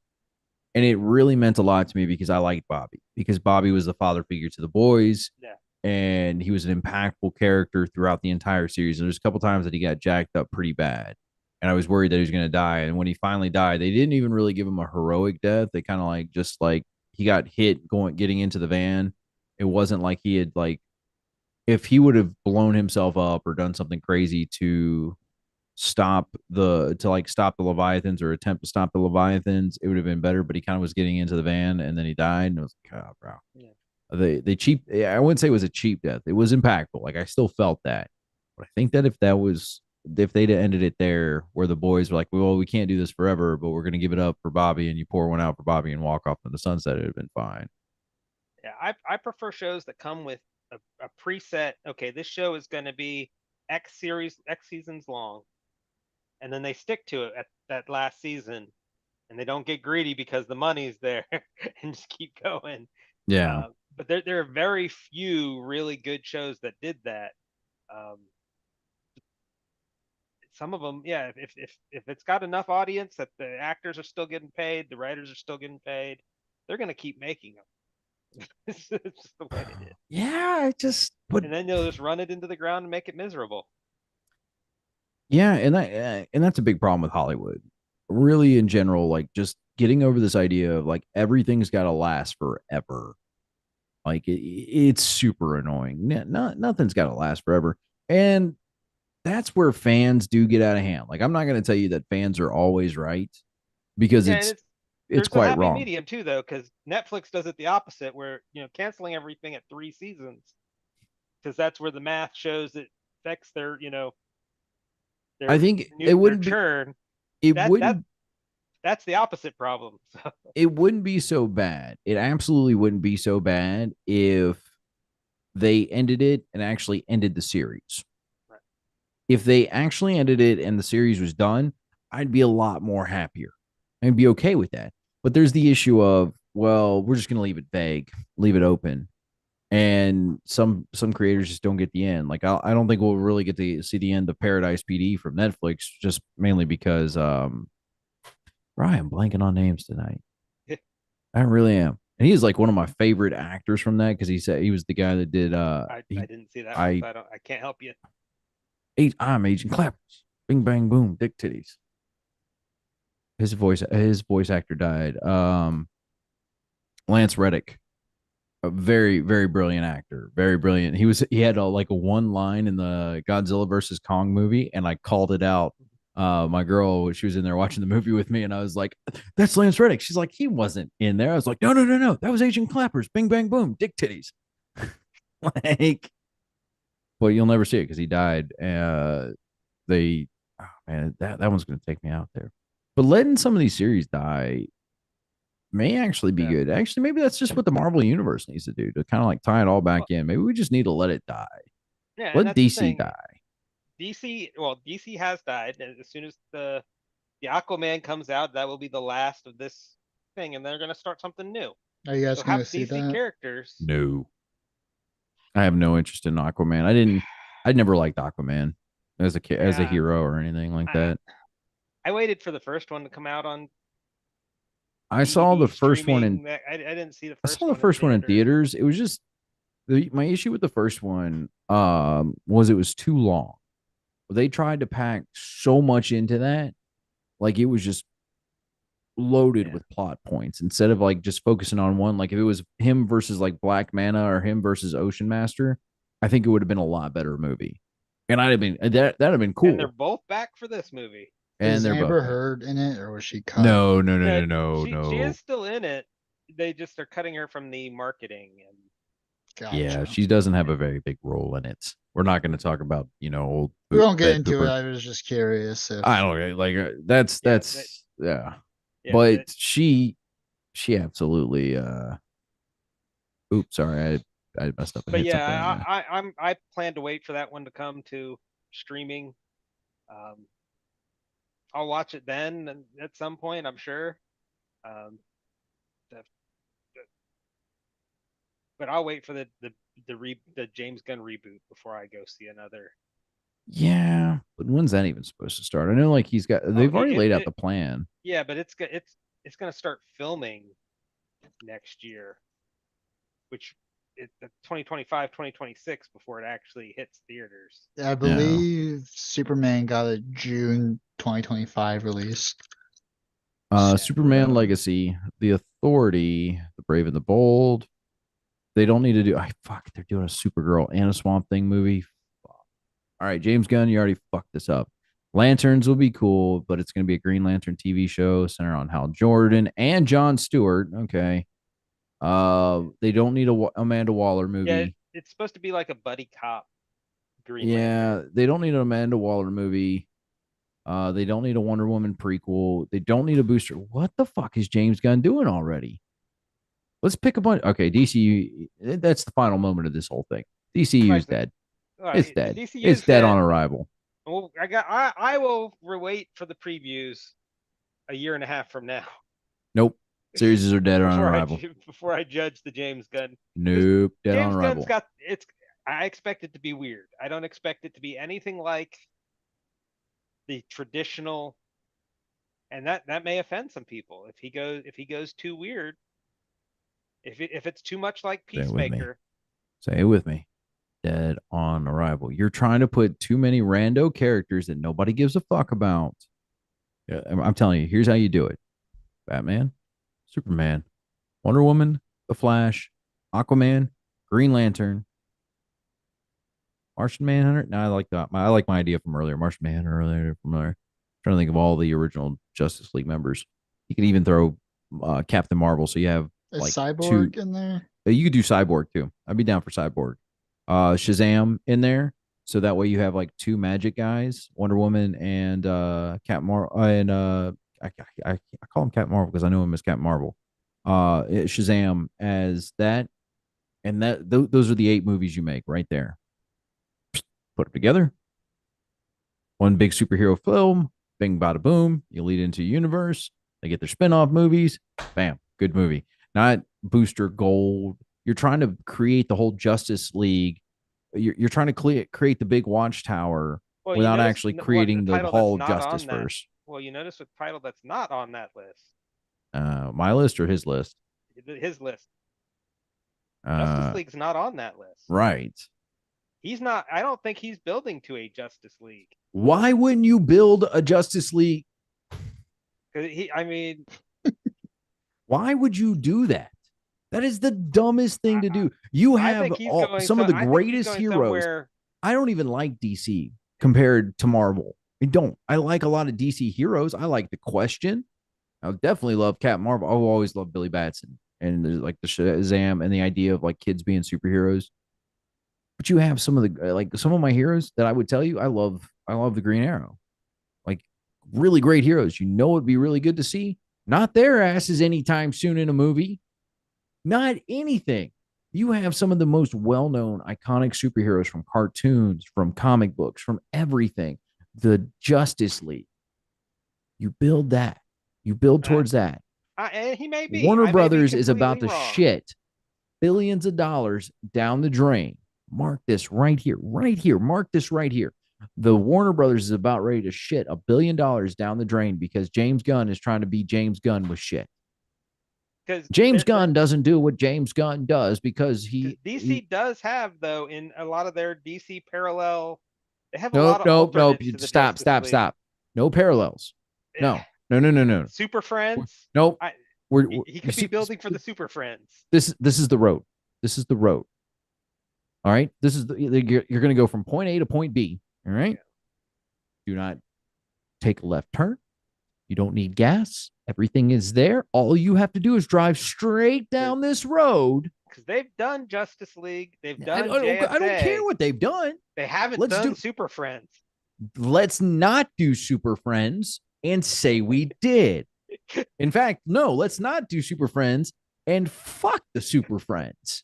Speaker 1: and it really meant a lot to me because I liked Bobby because Bobby was the father figure to the boys,
Speaker 2: yeah,
Speaker 1: and he was an impactful character throughout the entire series. And there's a couple times that he got jacked up pretty bad, and I was worried that he was going to die. And when he finally died, they didn't even really give him a heroic death. They kind of like just like he got hit getting into the van. It wasn't like he had like if he would have blown himself up or done something crazy to stop the Leviathans or attempt to stop the Leviathans, it would have been better. But he kind of was getting into the van and then he died, and it was like, oh, bro.
Speaker 2: yeah.
Speaker 1: They cheap. I wouldn't say it was a cheap death. It was impactful. Like I still felt that, but I think that if they'd ended it there, where the boys were like, well, we can't do this forever, but we're gonna give it up for Bobby, and you pour one out for Bobby and walk off in the sunset, it'd have been fine.
Speaker 2: Yeah, I prefer shows that come with a preset. Okay, this show is going to be X seasons long, and then they stick to it at that last season, and they don't get greedy because the money's there and just keep going.
Speaker 1: Yeah,
Speaker 2: But there are very few really good shows that did that. Um, some of them, yeah, if it's got enough audience that the actors are still getting paid, the writers are still getting paid, they're going to keep making them. It's just the way it is.
Speaker 1: yeah. I just but
Speaker 2: And then they'll just run it into the ground and make it miserable.
Speaker 1: yeah, and that's a big problem with Hollywood. Really, in general, like just getting over this idea of like everything's got to last forever. Like it's super annoying. Nothing's got to last forever, and that's where fans do get out of hand. Like I'm not going to tell you that fans are always right because
Speaker 2: Yeah, and
Speaker 1: it's
Speaker 2: there's a
Speaker 1: quite
Speaker 2: happy
Speaker 1: wrong.
Speaker 2: medium too, though, because Netflix does it the opposite, where canceling everything at 3 seasons, because that's where the math shows it affects
Speaker 1: I
Speaker 2: their
Speaker 1: think
Speaker 2: their churn.
Speaker 1: it
Speaker 2: That that
Speaker 1: wouldn't
Speaker 2: that's the opposite problem. So
Speaker 1: it wouldn't be so bad. It absolutely wouldn't be so bad if they ended it and actually ended the series.
Speaker 2: right.
Speaker 1: If they actually ended it and the series was done, I'd be a lot more happier. I'd be okay with that. But there's the issue of, well, we're just gonna leave it vague, leave it open, and some creators just don't get the end. Like I don't think we'll really get to see the end of Paradise PD from Netflix, just mainly because Ryan blanking on names tonight. I really am. And he's like one of my favorite actors from that because he said he was the guy that did
Speaker 2: I didn't see that one,
Speaker 1: I
Speaker 2: so I can't help you.
Speaker 1: I'm Agent Clappers. Bing bang boom, dick titties. His voice actor died. Lance Reddick, a very very brilliant actor, very brilliant. He had like a one line in the Godzilla versus Kong movie, and I called it out. My girl, she was in there watching the movie with me, and I was like, "That's Lance Reddick." She's like, "He wasn't in there." I was like, "No, no, no, no, that was Agent Clappers. Bing bang boom, dick titties." Like, but you'll never see it because he died. They, oh man, that one's gonna take me out there. But letting some of these series die may actually be
Speaker 2: Yeah.
Speaker 1: good. Actually, maybe that's just what the Marvel universe needs to do to kind of like tie it all back in. Maybe we just need to let it die.
Speaker 2: Yeah, and
Speaker 1: Let
Speaker 2: that's the
Speaker 1: DC
Speaker 2: thing.
Speaker 1: die.
Speaker 2: DC has died, and as soon as the Aquaman comes out, that will be the last of this thing, and they're gonna start something new.
Speaker 3: Are you guys
Speaker 2: So
Speaker 3: gonna
Speaker 2: have
Speaker 3: see
Speaker 2: DC
Speaker 3: that?
Speaker 2: characters.
Speaker 1: No, I have no interest in Aquaman. I didn't. I never liked Aquaman as a
Speaker 2: Yeah,
Speaker 1: hero or anything like
Speaker 2: I
Speaker 1: that.
Speaker 2: I waited for the first one to come out on
Speaker 1: I saw the
Speaker 2: DVD
Speaker 1: first one in.
Speaker 2: streaming. I didn't see the
Speaker 1: I
Speaker 2: first
Speaker 1: saw the
Speaker 2: one in
Speaker 1: first one in
Speaker 2: theaters.
Speaker 1: theaters. It was just my issue with the first one was it was too long. They tried to pack so much into that, like it was just loaded
Speaker 2: Yeah,
Speaker 1: with plot points instead of like just focusing on one. Like if it was him versus like Black Mana or him versus Ocean Master, I think it would have been a lot better movie. And I'd have been that'd have been
Speaker 2: and they're
Speaker 1: cool.
Speaker 2: both back for this movie.
Speaker 1: And
Speaker 3: Is
Speaker 1: they're both
Speaker 3: Amber
Speaker 1: back.
Speaker 3: Heard in it, or was she cut?
Speaker 1: No, no, no,
Speaker 2: Yeah,
Speaker 1: no, no,
Speaker 2: she is
Speaker 1: no.
Speaker 2: still in it. They just are cutting her from the marketing and
Speaker 1: Yeah,
Speaker 3: Gotcha.
Speaker 1: she doesn't have a very big role in it. We're not going to talk about old
Speaker 3: We won't get
Speaker 1: bed
Speaker 3: into it.
Speaker 1: pooper.
Speaker 3: I was just curious
Speaker 1: I
Speaker 3: if
Speaker 1: don't know, like that's
Speaker 2: yeah,
Speaker 1: yeah.
Speaker 2: yeah,
Speaker 1: But she absolutely oops, sorry, I messed up and
Speaker 2: but
Speaker 1: hit
Speaker 2: yeah,
Speaker 1: something on the
Speaker 2: I plan to wait for that one to come to streaming. Um, I'll watch it then and at some point, I'm sure. Um, the, but I'll wait for the James Gunn reboot before I go see another.
Speaker 1: Yeah, but when's that even supposed to start? I know like
Speaker 2: Oh,
Speaker 1: they've already laid out the plan.
Speaker 2: yeah, but it's gonna start filming next year, which it's 2025, 2026 before it actually hits theaters.
Speaker 3: I
Speaker 1: No.
Speaker 3: believe Superman got a June 2025 release.
Speaker 1: Superman
Speaker 3: So
Speaker 1: Legacy, The Authority, The Brave and the Bold. They don't need to do I fuck, they're doing a Supergirl and a Swamp Thing movie. All right, James Gunn, you already fucked this up. Lanterns will be cool, but it's going to be a Green Lantern TV show centered on Hal Jordan and John Stewart. Okay. They don't need a Amanda Waller
Speaker 2: Yeah,
Speaker 1: movie.
Speaker 2: it's supposed to be like a buddy cop Green
Speaker 1: Yeah,
Speaker 2: Lantern.
Speaker 1: they don't need an Amanda Waller movie. They don't need a Wonder Woman prequel. They don't need a booster. What the fuck is James Gunn doing already? Let's pick a bunch. Okay, DCU. That's the final moment of this whole thing. DCU is
Speaker 2: Like the
Speaker 1: dead. It's
Speaker 2: right,
Speaker 1: dead.
Speaker 2: DCU
Speaker 1: It's
Speaker 2: is
Speaker 1: dead on
Speaker 2: dead.
Speaker 1: arrival.
Speaker 2: Well, I will wait for the previews a year and a half from now
Speaker 1: Nope. Series are dead on
Speaker 2: before
Speaker 1: arrival.
Speaker 2: before I judge the James Gunn because
Speaker 1: Nope. Dead on
Speaker 2: James Gunn's
Speaker 1: arrival.
Speaker 2: got it's. I expect it to be weird. I don't expect it to be anything like the traditional, and that may offend some people if he goes too weird. If it's too much like
Speaker 1: Say it with me.
Speaker 2: Peacemaker,
Speaker 1: Say it with me. Dead on arrival. You're trying to put too many rando characters that nobody gives a fuck about. Yeah, I'm telling you, here's how you do it. Batman, Superman, Wonder Woman, The Flash, Aquaman, Green Lantern, Martian Manhunter. No, I like that. I like my idea from earlier. Martian Manhunter earlier from earlier. I'm trying to think of all the original Justice League members. You can even throw Captain Marvel, so you have
Speaker 3: is
Speaker 1: like two.
Speaker 3: Cyborg in there?
Speaker 1: You could do Cyborg too. I'd be down for Cyborg. Shazam in there, so that way you have like two magic guys, Wonder Woman and Captain Marvel, and I call him Captain Marvel because I know him as Captain Marvel. Shazam as that, and those are the 8 movies you make right there. Put them together, one big superhero film. Bing, bada, boom. You lead into a universe. They get their spin-off movies. Bam, good movie. Not Booster Gold. You're trying to create the whole Justice League. You're trying to create the big watchtower
Speaker 2: Well, you
Speaker 1: without
Speaker 2: notice
Speaker 1: actually
Speaker 2: what the
Speaker 1: creating the
Speaker 2: title that's
Speaker 1: Hall of
Speaker 2: not
Speaker 1: Justice
Speaker 2: on that.
Speaker 1: first.
Speaker 2: Well, you notice what title that's not on that list.
Speaker 1: My list or his list?
Speaker 2: His list. Justice
Speaker 1: Uh,
Speaker 2: League's not on that list.
Speaker 1: right.
Speaker 2: He's not. I don't think he's building to a Justice League.
Speaker 1: Why wouldn't you build a Justice League?
Speaker 2: I mean,
Speaker 1: why would you do that? That is the dumbest thing to do. You have some of the greatest heroes.
Speaker 2: Somewhere...
Speaker 1: I don't even like DC compared to Marvel. I don't. I like a lot of DC heroes. I like the Question. I definitely love Captain Marvel. I've always loved Billy Batson and like the Shazam and the idea of like kids being superheroes. But you have some of the like some of my heroes that I would tell you I love. I love the Green Arrow. Like really great heroes. You know it'd be really good to see. Not their asses anytime soon in a movie. Not anything. You have some of the most well-known iconic superheroes from cartoons, from comic books, from everything. The Justice League. You build that. You build towards that.
Speaker 2: And he may be.
Speaker 1: Warner Brothers is about to
Speaker 2: wrong.
Speaker 1: shit billions of dollars down the drain. Mark this right here. Right here. Mark this right here. The Warner Brothers is about ready to shit $1 billion down the drain because James Gunn is trying to be James Gunn with shit. Because James Gunn doesn't do what James Gunn does because
Speaker 2: DC does have, though, in a lot of their DC parallel, they have a lot of alternates to the
Speaker 1: Stop. No parallels. No.
Speaker 2: Super Friends.
Speaker 1: Nope.
Speaker 2: He could be building for the Super Friends.
Speaker 1: This is the road. This is the road. All right. This is you're going to go from point A to point B. All right. Yeah. Do not take a left turn. You don't need gas. Everything is there. All you have to do is drive straight down this road.
Speaker 2: Because they've done Justice League. They've done I
Speaker 1: don't care what they've done.
Speaker 2: They haven't done Super Friends.
Speaker 1: Let's not do Super Friends and say we did. In fact, no, let's not do Super Friends and fuck the Super Friends.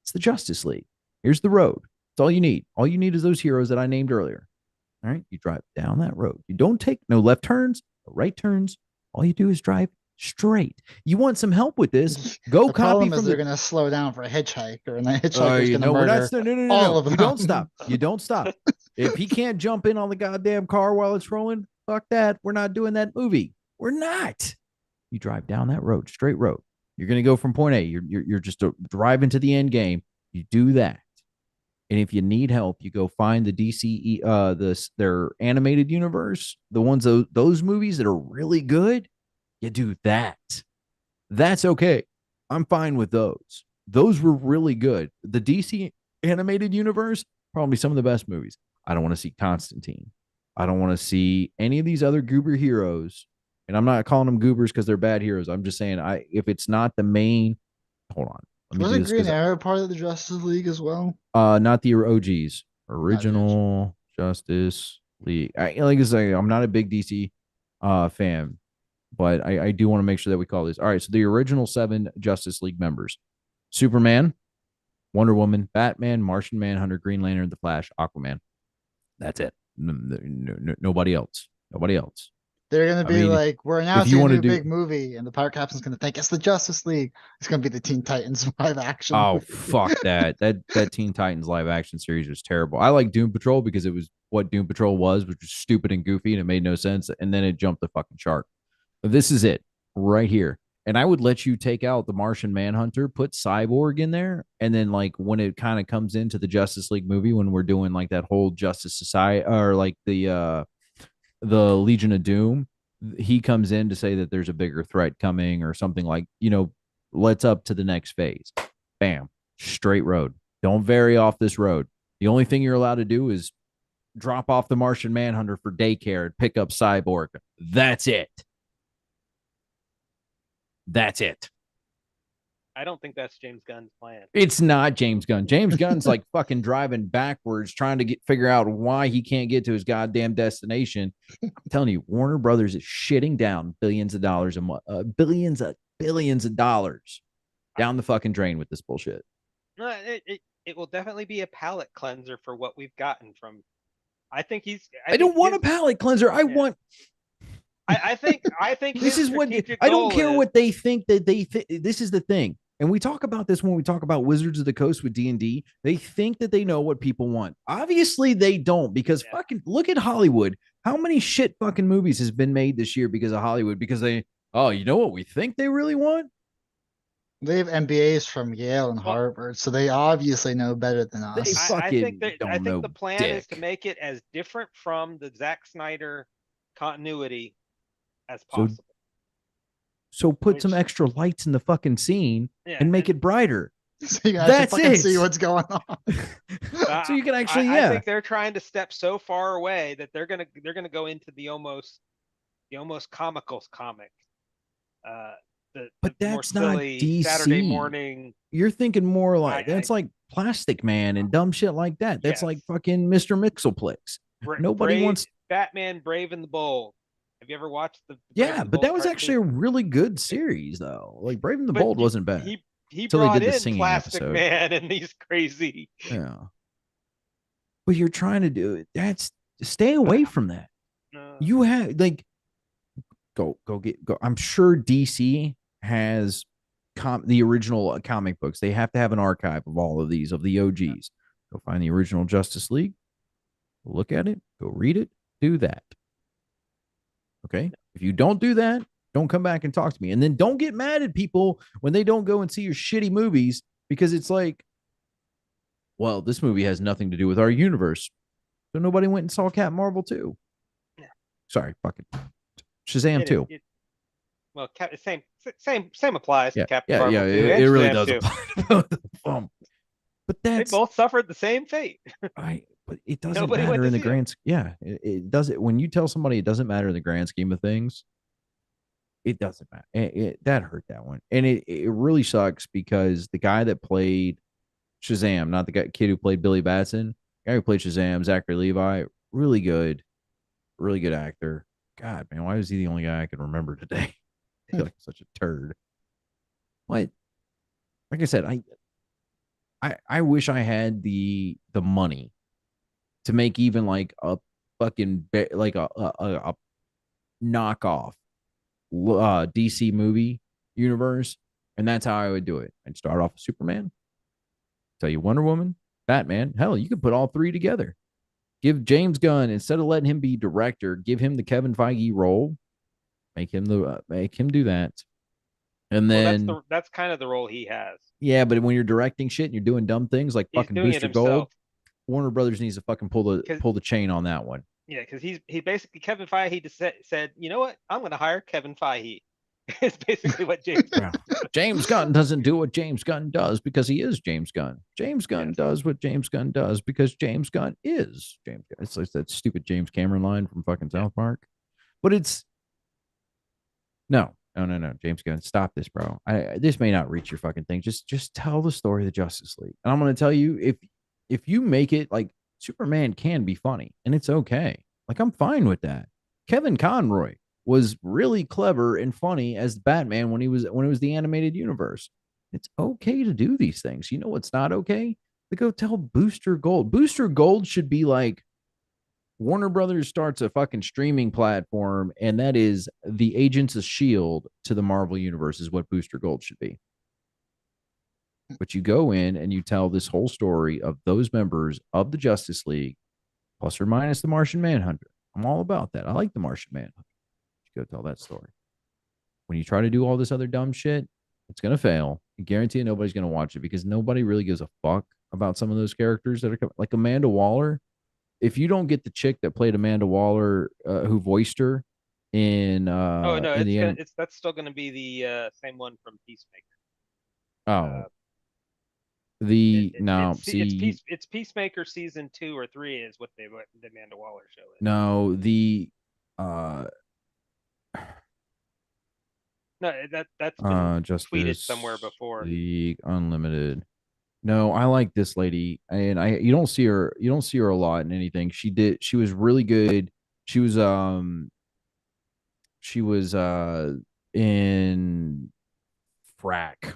Speaker 1: It's the Justice League. Here's the road. That's all you need. All you need is those heroes that I named earlier. All right. You drive down that road. You don't take no left turns, no right turns. All you do is drive straight. You want some help with this? Go
Speaker 3: the
Speaker 1: copy from.
Speaker 3: They're going to slow down for a hitchhiker, and the hitchhiker's going to murder all of them.
Speaker 1: You don't stop. You don't stop. If he can't jump in on the goddamn car while it's rolling, fuck that. We're not doing that movie. We're not. You drive down that road, straight road. You're going to go from point A. You're just driving to the end game. You do that. And if you need help, you go find the DCE, their animated universe, the ones those movies that are really good. You do that. That's okay. I'm fine with those. Those were really good. The DC animated universe, probably some of the best movies. I don't want to see Constantine. I don't want to see any of these other goober heroes. And I'm not calling them goobers because they're bad heroes. I'm just saying, if it's not the main, hold on.
Speaker 3: Wasn't Green Arrow part of the Justice League as well?
Speaker 1: Not the OGs. Original Justice League. Like I say, I'm not a big DC fan, but I do want to make sure that we call this. All right, so the original 7 Justice League members: Superman, Wonder Woman, Batman, Martian Manhunter, Green Lantern, The Flash, Aquaman. That's it. Nobody else. Nobody else.
Speaker 3: They're going to be like, we're announcing a new big movie, and the pirate captain's going to think it's the Justice League. It's going to be the Teen Titans live action.
Speaker 1: Oh, fuck that. That Teen Titans live action series was terrible. I like Doom Patrol because it was what Doom Patrol was, which was stupid and goofy, and it made no sense. And then it jumped the fucking shark. This is it right here. And I would let you take out the Martian Manhunter, put Cyborg in there, and then like when it kind of comes into the Justice League movie, when we're doing like that whole Justice Society or like the Legion of Doom, he comes in to say that there's a bigger threat coming or something like, let's up to the next phase. Bam, straight road. Don't vary off this road. The only thing you're allowed to do is drop off the Martian Manhunter for daycare and pick up Cyborg. That's it. That's it.
Speaker 2: I don't think that's James Gunn's plan.
Speaker 1: It's not James Gunn. James Gunn's like fucking driving backwards, trying to figure out why he can't get to his goddamn destination. I'm telling you, Warner Brothers is shitting down billions of dollars a month, billions of dollars down the fucking drain with this bullshit.
Speaker 2: No, it will definitely be a palate cleanser for what we've gotten from. I think I
Speaker 1: don't want a palate cleanser. I want
Speaker 2: I think
Speaker 1: This
Speaker 2: his
Speaker 1: is what
Speaker 2: strategic
Speaker 1: I don't
Speaker 2: goal
Speaker 1: care
Speaker 2: is.
Speaker 1: what they think that this is the thing. And we talk about this when we talk about Wizards of the Coast with D&D. They think that they know what people want. Obviously they don't, because
Speaker 2: Yeah.
Speaker 1: fucking look at Hollywood. How many shit fucking movies has been made this year because of Hollywood? Because you know what we think they really want?
Speaker 3: They have MBAs from Yale and
Speaker 2: Well,
Speaker 3: Harvard, so they obviously know better than
Speaker 1: They
Speaker 3: us.
Speaker 2: I think
Speaker 1: fucking
Speaker 2: that I
Speaker 1: don't
Speaker 2: think
Speaker 1: know
Speaker 2: the plan is to
Speaker 1: dick.
Speaker 2: make it as different from the Zack Snyder continuity as
Speaker 1: So
Speaker 2: possible.
Speaker 1: put some
Speaker 2: Which,
Speaker 1: extra lights in the fucking scene
Speaker 2: yeah,
Speaker 1: and make it brighter.
Speaker 3: So you guys can
Speaker 1: That's
Speaker 3: fucking
Speaker 1: it.
Speaker 3: see what's going on.
Speaker 1: So you can actually,
Speaker 2: I think they're trying to step so far away that they're gonna go into the almost comical comic. Uh, the
Speaker 1: But
Speaker 2: more
Speaker 1: that's not
Speaker 2: silly Saturday
Speaker 1: DC.
Speaker 2: morning.
Speaker 1: You're thinking more like
Speaker 2: I
Speaker 1: that's like Plastic Man and dumb shit like that. That's
Speaker 2: Yes,
Speaker 1: like fucking Mr. Mixelplex. Nobody
Speaker 2: Brave
Speaker 1: wants.
Speaker 2: Batman, Brave and the Bold. Have you ever watched the Brave
Speaker 1: Yeah,
Speaker 2: and the
Speaker 1: but
Speaker 2: Bold
Speaker 1: that was actually
Speaker 2: cartoon?
Speaker 1: a really good series, though. Like Brave and the
Speaker 2: But
Speaker 1: Bold wasn't bad
Speaker 2: he
Speaker 1: until they
Speaker 2: brought
Speaker 1: did the
Speaker 2: in
Speaker 1: singing
Speaker 2: Plastic
Speaker 1: episode.
Speaker 2: Man and these crazy.
Speaker 1: Yeah, but you're trying to do it. That's stay away from that. You have like go. I'm sure DC has the original comic books. They have to have an archive of all of these of the OGs. Go find the original Justice League. Look at it. Go read it. Do that. Okay. If you don't do that, don't come back and talk to me. And then don't get mad at people when they don't go and see your shitty movies, because it's like, well, this movie has nothing to do with our universe. So nobody went and saw Captain Marvel 2. Sorry, fucking Shazam 2.
Speaker 2: Well, same applies to
Speaker 1: Yeah,
Speaker 2: Captain
Speaker 1: yeah,
Speaker 2: Marvel
Speaker 1: yeah.
Speaker 2: 2 and
Speaker 1: It really
Speaker 2: Shazam
Speaker 1: does
Speaker 2: 2.
Speaker 1: apply. But
Speaker 2: They
Speaker 1: that's
Speaker 2: both suffered the same fate.
Speaker 1: but it doesn't
Speaker 2: Nobody went
Speaker 1: matter
Speaker 2: to
Speaker 1: in the
Speaker 2: see them.
Speaker 1: grand. Yeah, it does it when you tell somebody it doesn't matter in the grand scheme of things. It doesn't matter. That hurt that one, and it really sucks because the guy that played Shazam, not the kid who played Billy Batson, the guy who played Shazam, Zachary Levi, really good actor. God, man, why was he the only guy I can remember today? I feel like such a turd. What? Like I said, I wish I had the money to make even like a fucking like a knockoff DC movie universe, and that's how I would do it. I'd start off with Superman, tell you Wonder Woman, Batman. Hell, you could put all three together. Give James Gunn, instead of letting him be director, give him the Kevin Feige role. Make him do that, and
Speaker 2: Well,
Speaker 1: then
Speaker 2: that's kind of the role he has.
Speaker 1: yeah. But when you're directing shit and you're doing dumb things like
Speaker 2: He's
Speaker 1: fucking
Speaker 2: doing it
Speaker 1: Booster Gold,
Speaker 2: himself.
Speaker 1: Warner Brothers needs to fucking pull the chain on that one.
Speaker 2: Yeah, because he basically Kevin Feige just said, you know what? I'm going to hire Kevin Feige. It's basically what James.
Speaker 1: Well, James Gunn doesn't do what James Gunn does because he is James Gunn. James Gunn
Speaker 2: Yes.
Speaker 1: does what James Gunn does because James Gunn is James Gunn. It's like that stupid James Cameron line from fucking South Park. But it's no. James Gunn, stop this, bro. This may not reach your fucking thing. Just tell the story of the Justice League. And I'm gonna tell you, if you make it like Superman can be funny and it's okay. Like I'm fine with that. Kevin Conroy was really clever and funny as Batman when it was the animated universe. It's okay to do these things. You know what's not okay? To go tell Booster Gold. Booster Gold should be like Warner Brothers starts a fucking streaming platform, and that is the Agents of Shield to the Marvel universe is what Booster Gold should be. But you go in and you tell this whole story of those members of the Justice League, plus or minus the Martian Manhunter. I'm all about that. I like the Martian Manhunter. You go tell that story. When you try to do all this other dumb shit, it's gonna fail. I guarantee you nobody's gonna watch it because nobody really gives a fuck about some of those characters that are like Amanda Waller. If you don't get the chick that played Amanda Waller, who voiced her
Speaker 2: Oh no,
Speaker 1: in the end,
Speaker 2: that's still going to be the same one from Peacemaker.
Speaker 1: oh,
Speaker 2: It,
Speaker 1: the
Speaker 2: it,
Speaker 1: no,
Speaker 2: it's
Speaker 1: see,
Speaker 2: it's Peacemaker season 2 or 3 is what the Amanda Waller show is.
Speaker 1: no, the uh
Speaker 2: No, that's been tweeted
Speaker 1: Justice
Speaker 2: somewhere before.
Speaker 1: League Unlimited. No, I like this lady, and you don't see her a lot in anything. She was really good. She was she was in Frack.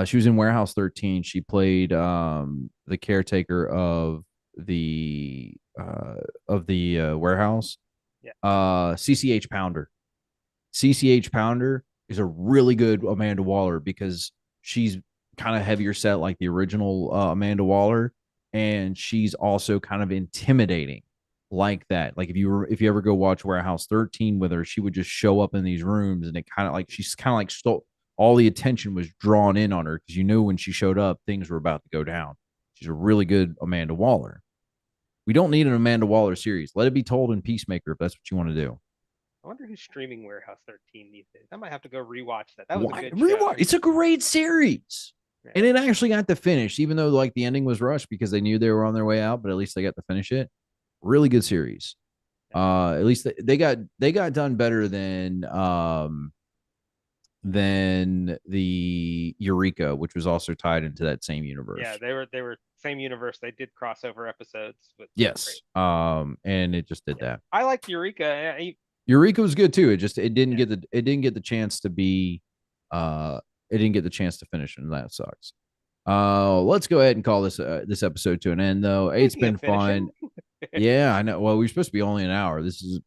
Speaker 1: She was in Warehouse 13. She played the caretaker of the warehouse. CCH Pounder. CCH Pounder is a really good Amanda Waller because she's kind of heavier set like the original Amanda Waller, and she's also kind of intimidating like that. Like if you ever go watch Warehouse 13 with her, she would just show up in these rooms, and it kind of like she's kind of like stole all the attention was drawn in on her because you knew when she showed up things were about to go down. She's a really good Amanda Waller. We don't need an Amanda Waller series. Let it be told in Peacemaker if that's what you want to do.
Speaker 2: I wonder who's streaming Warehouse 13 these days. I might have to go rewatch that. That was
Speaker 1: Why?
Speaker 2: a good
Speaker 1: Rewatch.
Speaker 2: show.
Speaker 1: It's a great series.
Speaker 2: Yeah.
Speaker 1: And it actually got to finish, even though like the ending was rushed because they knew they were on their way out, but at least they got to finish it. Really good series. At least they got done better than the Eureka, which was also tied into that same universe.
Speaker 2: Yeah, they were same universe. They did crossover episodes.
Speaker 1: Yes. And it just did that.
Speaker 2: I liked Eureka.
Speaker 1: Eureka was good too. It didn't get the chance to be it didn't get the chance to finish, and that sucks. Let's go ahead and call this episode to an end though. It's been fun. Yeah, I know. Well, we're supposed to be only an hour.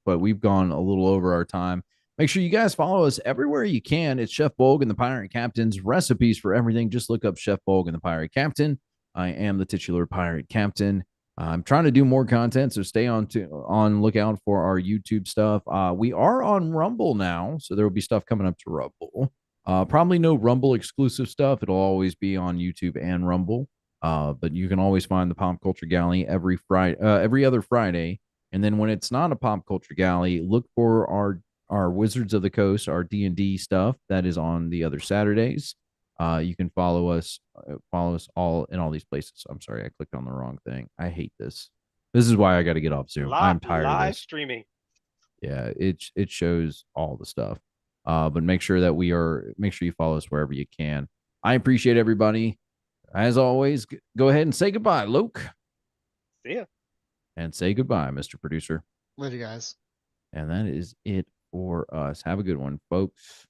Speaker 1: But we've gone a little over our time. Make sure you guys follow us everywhere you can. It's Chef Bolg and the Pirate Captain's recipes for everything. Just look up Chef Bolg and the Pirate Captain. I am the titular Pirate Captain. I'm trying to do more content, so stay on lookout for our YouTube stuff. We are on Rumble now, so there will be stuff coming up to Rumble. Probably no Rumble exclusive stuff. It'll always be on YouTube and Rumble. But you can always find the Pop Culture Galley every other Friday. And then when it's not a Pop Culture Galley, look for our Wizards of the Coast, our D&D stuff that is on the other Saturdays. You can follow us all in all these places. I'm sorry, I clicked on the wrong thing. I hate this. This is why I got to get off Zoom. I'm tired of this.
Speaker 2: Live streaming.
Speaker 1: Yeah, it shows all the stuff. But make sure you follow us wherever you can. I appreciate everybody. As always, go ahead and say goodbye, Luke.
Speaker 2: See ya.
Speaker 1: And say goodbye, Mr. Producer.
Speaker 3: Later, guys.
Speaker 1: And that is it for us. Have a good one, folks.